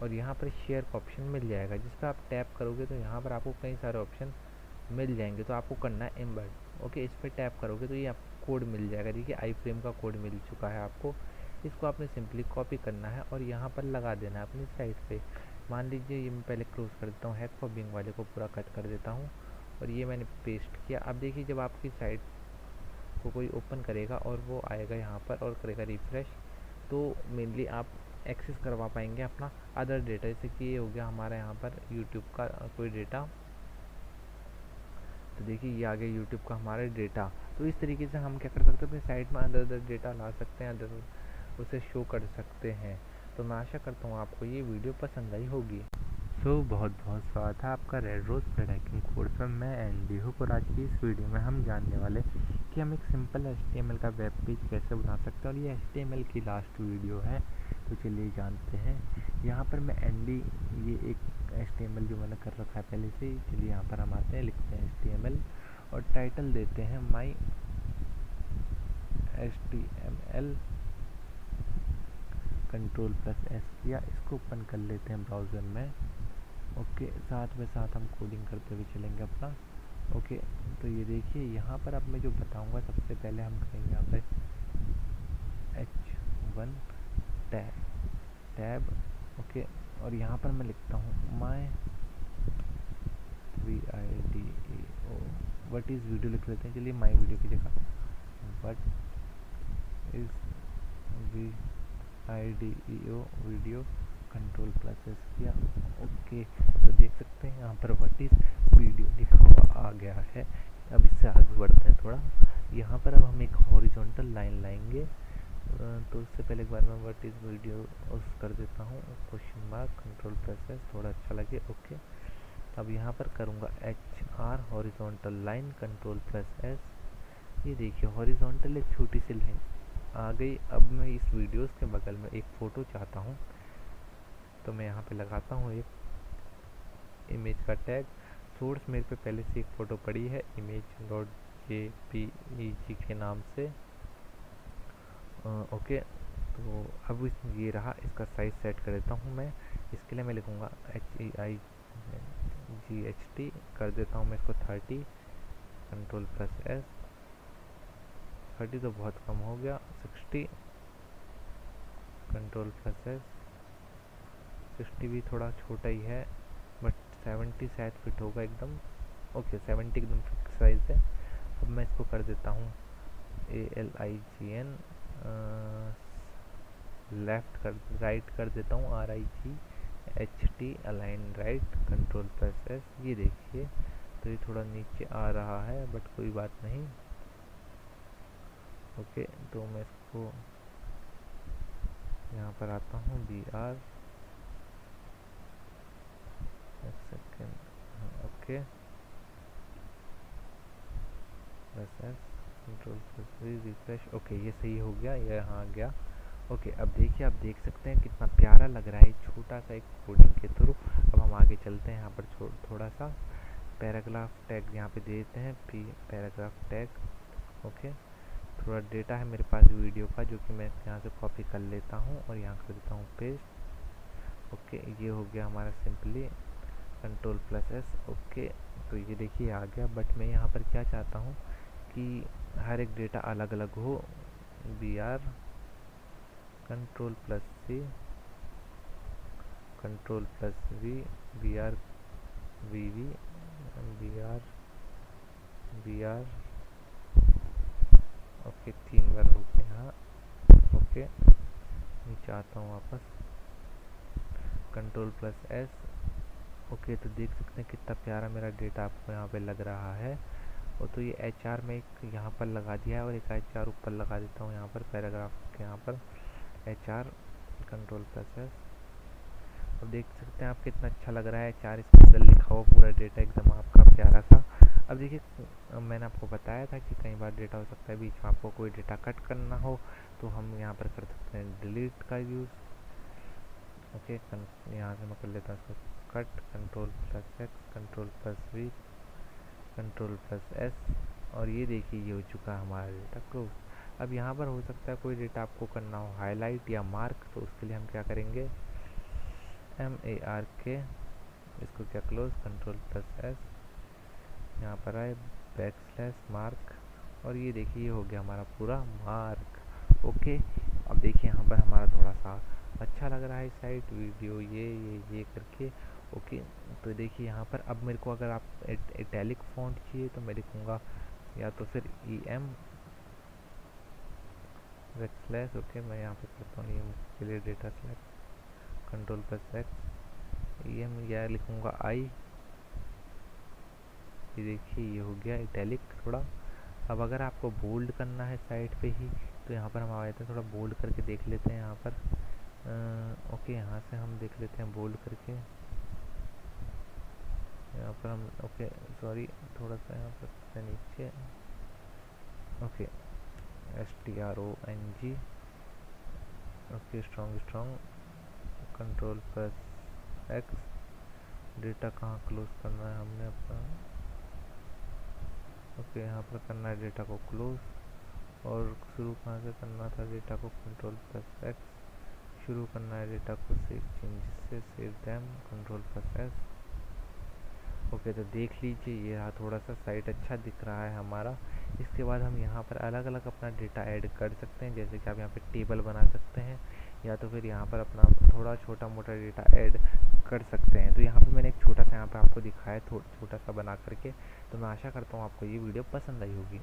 और यहाँ पर शेयर का ऑप्शन मिल जाएगा, जिस पर आप टैप करोगे तो यहाँ पर आपको कई सारे ऑप्शन मिल जाएंगे। तो आपको करना है एम्बेड, ओके, इस पर टैप करोगे तो ये आपको कोड मिल जाएगा। देखिए आई फ्रेम का कोड मिल चुका है आपको। इसको आपने सिंपली कॉपी करना है और यहाँ पर लगा देना है अपनी साइट पे। मान लीजिए ये मैं पहले क्लोज कर देता हूँ, hackforbing वाले को पूरा कट कर देता हूँ, और ये मैंने पेस्ट किया। अब देखिए जब आपकी साइट को कोई ओपन करेगा और वो आएगा यहाँ पर और करेगा रिफ्रेश, तो मेनली आप एक्सेस करवा पाएंगे अपना अदर डेटा। जैसे कि ये हो गया हमारा यहाँ पर यूट्यूब का कोई डेटा, तो देखिए ये आ गया यूट्यूब का हमारा डेटा। तो इस तरीके से हम क्या कर सकते हैं, अपनी साइट में अदर डेटा ला सकते हैं, अदर उसे शो कर सकते हैं। तो मैं आशा करता हूँ आपको ये वीडियो पसंद आई होगी। बहुत बहुत स्वागत है आपका red rose blood hacking course में। मैं एंडी हूँ और आज की इस वीडियो में हम जानने वाले कि हम एक सिंपल HTML का वेब पेज कैसे बना सकते हैं, और ये HTML की लास्ट वीडियो है। तो चलिए जानते हैं। यहाँ पर मैं एंडी, ये एक HTML जो मैंने कर रखा है पहले से ही। चलिए यहाँ पर हम आते हैं, लिखते हैं HTML और टाइटल देते हैं माई HTML, कंट्रोल प्लस एस किया, इसको ओपन कर लेते हैं ब्राउज़र में। ओके, साथ में साथ हम कोडिंग करते हुए चलेंगे अपना। ओके, तो ये देखिए यहाँ पर अब मैं जो बताऊंगा, सबसे पहले हम करेंगे यहाँ पे H1 टैब, ओके, और यहाँ पर मैं लिखता हूँ माई VIDEO, व्हाट इज़ वीडियो लिख लेते हैं। चलिए माई वीडियो की जगह what is VIDEO video, control plus S किया। ओके, तो देख सकते यहाँ पर व्हाट इज वीडियो लिखा हुआ आ गया है। अब इससे आगे बढ़ते हैं थोड़ा। यहाँ पर अब हम एक हॉरिजॉन्टल लाइन लाएंगे। तो उससे पहले एक बार मैं व्हाट इज वीडियो उस कर देता हूँ, question mark, control press S, थोड़ा अच्छा लगे। ओके, अब यहाँ पर करूँगा HR horizontal line, control press S. ये देखिए हॉरिजॉन्टल एक छोटी सी लाइन आ गई। अब मैं इस वीडियोस के बगल में एक फ़ोटो चाहता हूँ, तो मैं यहाँ पे लगाता हूँ एक इमेज का टैग। सोर्स मेरे पे पहले से एक फ़ोटो पड़ी है image.jpeg के नाम से। ओके, तो अब ये रहा, इसका साइज सेट कर देता हूँ मैं। इसके लिए मैं लिखूँगा HEIGHT, कर देता हूँ मैं इसको 30, कंट्रोल प्लस एस। 30 तो बहुत कम हो गया, 60, कंट्रोल प्लस एस। 60 भी थोड़ा छोटा ही है, बट 70 शायद फिट होगा एकदम। ओके, 70 एकदम फिक्स साइज है। अब मैं इसको कर देता हूँ ALIGN, लेफ्ट कर राइट कर देता हूँ RIGHT, align right, control plus S. ये देखिए तो ये थोड़ा नीचे आ रहा है, बट कोई बात नहीं। ओके, तो मैं इसको यहाँ पर आता हूँ BR, एक second, okay, plus S, control plus V, refresh. Okay, ये सही हो गया, ये यहाँ आ गया। ओके, अब देखिए, आप देख सकते हैं कितना प्यारा लग रहा है छोटा सा एक कोडिंग के थ्रू। अब हम आगे चलते हैं। यहाँ पर थोड़ा सा पैराग्राफ टैग यहाँ पे दे देते हैं, पैराग्राफ टैग। ओके, थोड़ा डेटा है मेरे पास वीडियो का, जो कि मैं यहाँ से कॉपी कर लेता हूँ और यहाँ कर देता हूँ पेस्ट। ओके, ये हो गया हमारा simply, control plus S. Okay, तो ये देखिए आ गया, बट मैं यहाँ पर क्या चाहता हूँ कि हर एक डेटा अलग अलग हो। BR, control plus C, control plus V, BR, VV, BR। Okay, 3 बार हो गया यहाँ। ओके, नीचे आता हूँ वापस, कंट्रोल प्लस S। ओके, तो देख सकते हैं कितना प्यारा मेरा डेटा आपको यहाँ पे लग रहा है। और तो ये HR में एक यहाँ पर लगा दिया है और एक HR ऊपर लगा देता हूँ यहाँ पर पैराग्राफ के यहाँ पर HR, कंट्रोल प्लस एस। और देख सकते हैं आप कितना अच्छा लग रहा है HR इसके अंदर लिखा हुआ पूरा डेटा एकदम आपका प्यारा सा। अब देखिए, मैंने आपको बताया था कि कई बार डेटा हो सकता है बीच में आपको कोई डेटा कट करना हो, तो हम यहाँ पर कर सकते हैं डिलीट का यूज़। ओके, यहाँ से मैं कर लेता हूँ इसको cut, control plus X, control plus V, control plus S. और ये देखिए ये हो चुका है हमारा डेटा क्लोज। अब यहाँ पर हो सकता है कोई डेटा आपको करना हो हाईलाइट या मार्क, तो उसके लिए हम क्या करेंगे, MARK, इसको क्या क्लोज, कंट्रोल प्लस एस, यहाँ पर आए बैकस्लैश मार्क। और ये देखिए ये हो गया हमारा पूरा मार्क। ओके, अब देखिए यहाँ पर हमारा थोड़ा सा अच्छा लग रहा है साइट वीडियो ये करके। ओके, तो देखिए यहाँ पर अब मेरे को अगर आप इटैलिक फॉन्ट चाहिए तो मैं लिखूँगा या तो फिर EM बैकस्लैश। ओके, मैं यहाँ पे करता हूँ EM के लिए data select, control plus x, EM, या लिखूँगा I। ये देखिए ये हो गया इटैलिक थोड़ा। अब अगर आपको बोल्ड करना है साइड पे ही, तो यहाँ पर हम आ जाते हैं, थोड़ा बोल्ड करके देख लेते हैं यहाँ पर। ओके, यहाँ से हम देख लेते हैं बोल्ड करके, यहाँ पर हम, ओके सॉरी, थोड़ा सा यहाँ पर नीचे। Okay, STRONG। Okay, strong, control plus x. Data कहाँ क्लोज करना है हमने अपना, ओके यहाँ पर करना है डेटा को क्लोज। और शुरू कहाँ से करना था डेटा को, कंट्रोल प्लस एक्स। शुरू करना है डेटा को सेव चेंजेस से, save them, control plus S. Okay, तो देख लीजिए ये रहा, थोड़ा सा साइट अच्छा दिख रहा है हमारा। इसके बाद हम यहाँ पर अलग अलग अपना डेटा ऐड कर सकते हैं, जैसे कि आप यहाँ पे टेबल बना सकते हैं, या तो फिर यहाँ पर अपना थोड़ा छोटा मोटा डेटा ऐड कर सकते हैं। तो यहाँ पर मैंने एक छोटा सा यहाँ पर आपको दिखाया छोटा सा बना करके। तो मैं आशा करता हूँ आपको ये वीडियो पसंद आई होगी।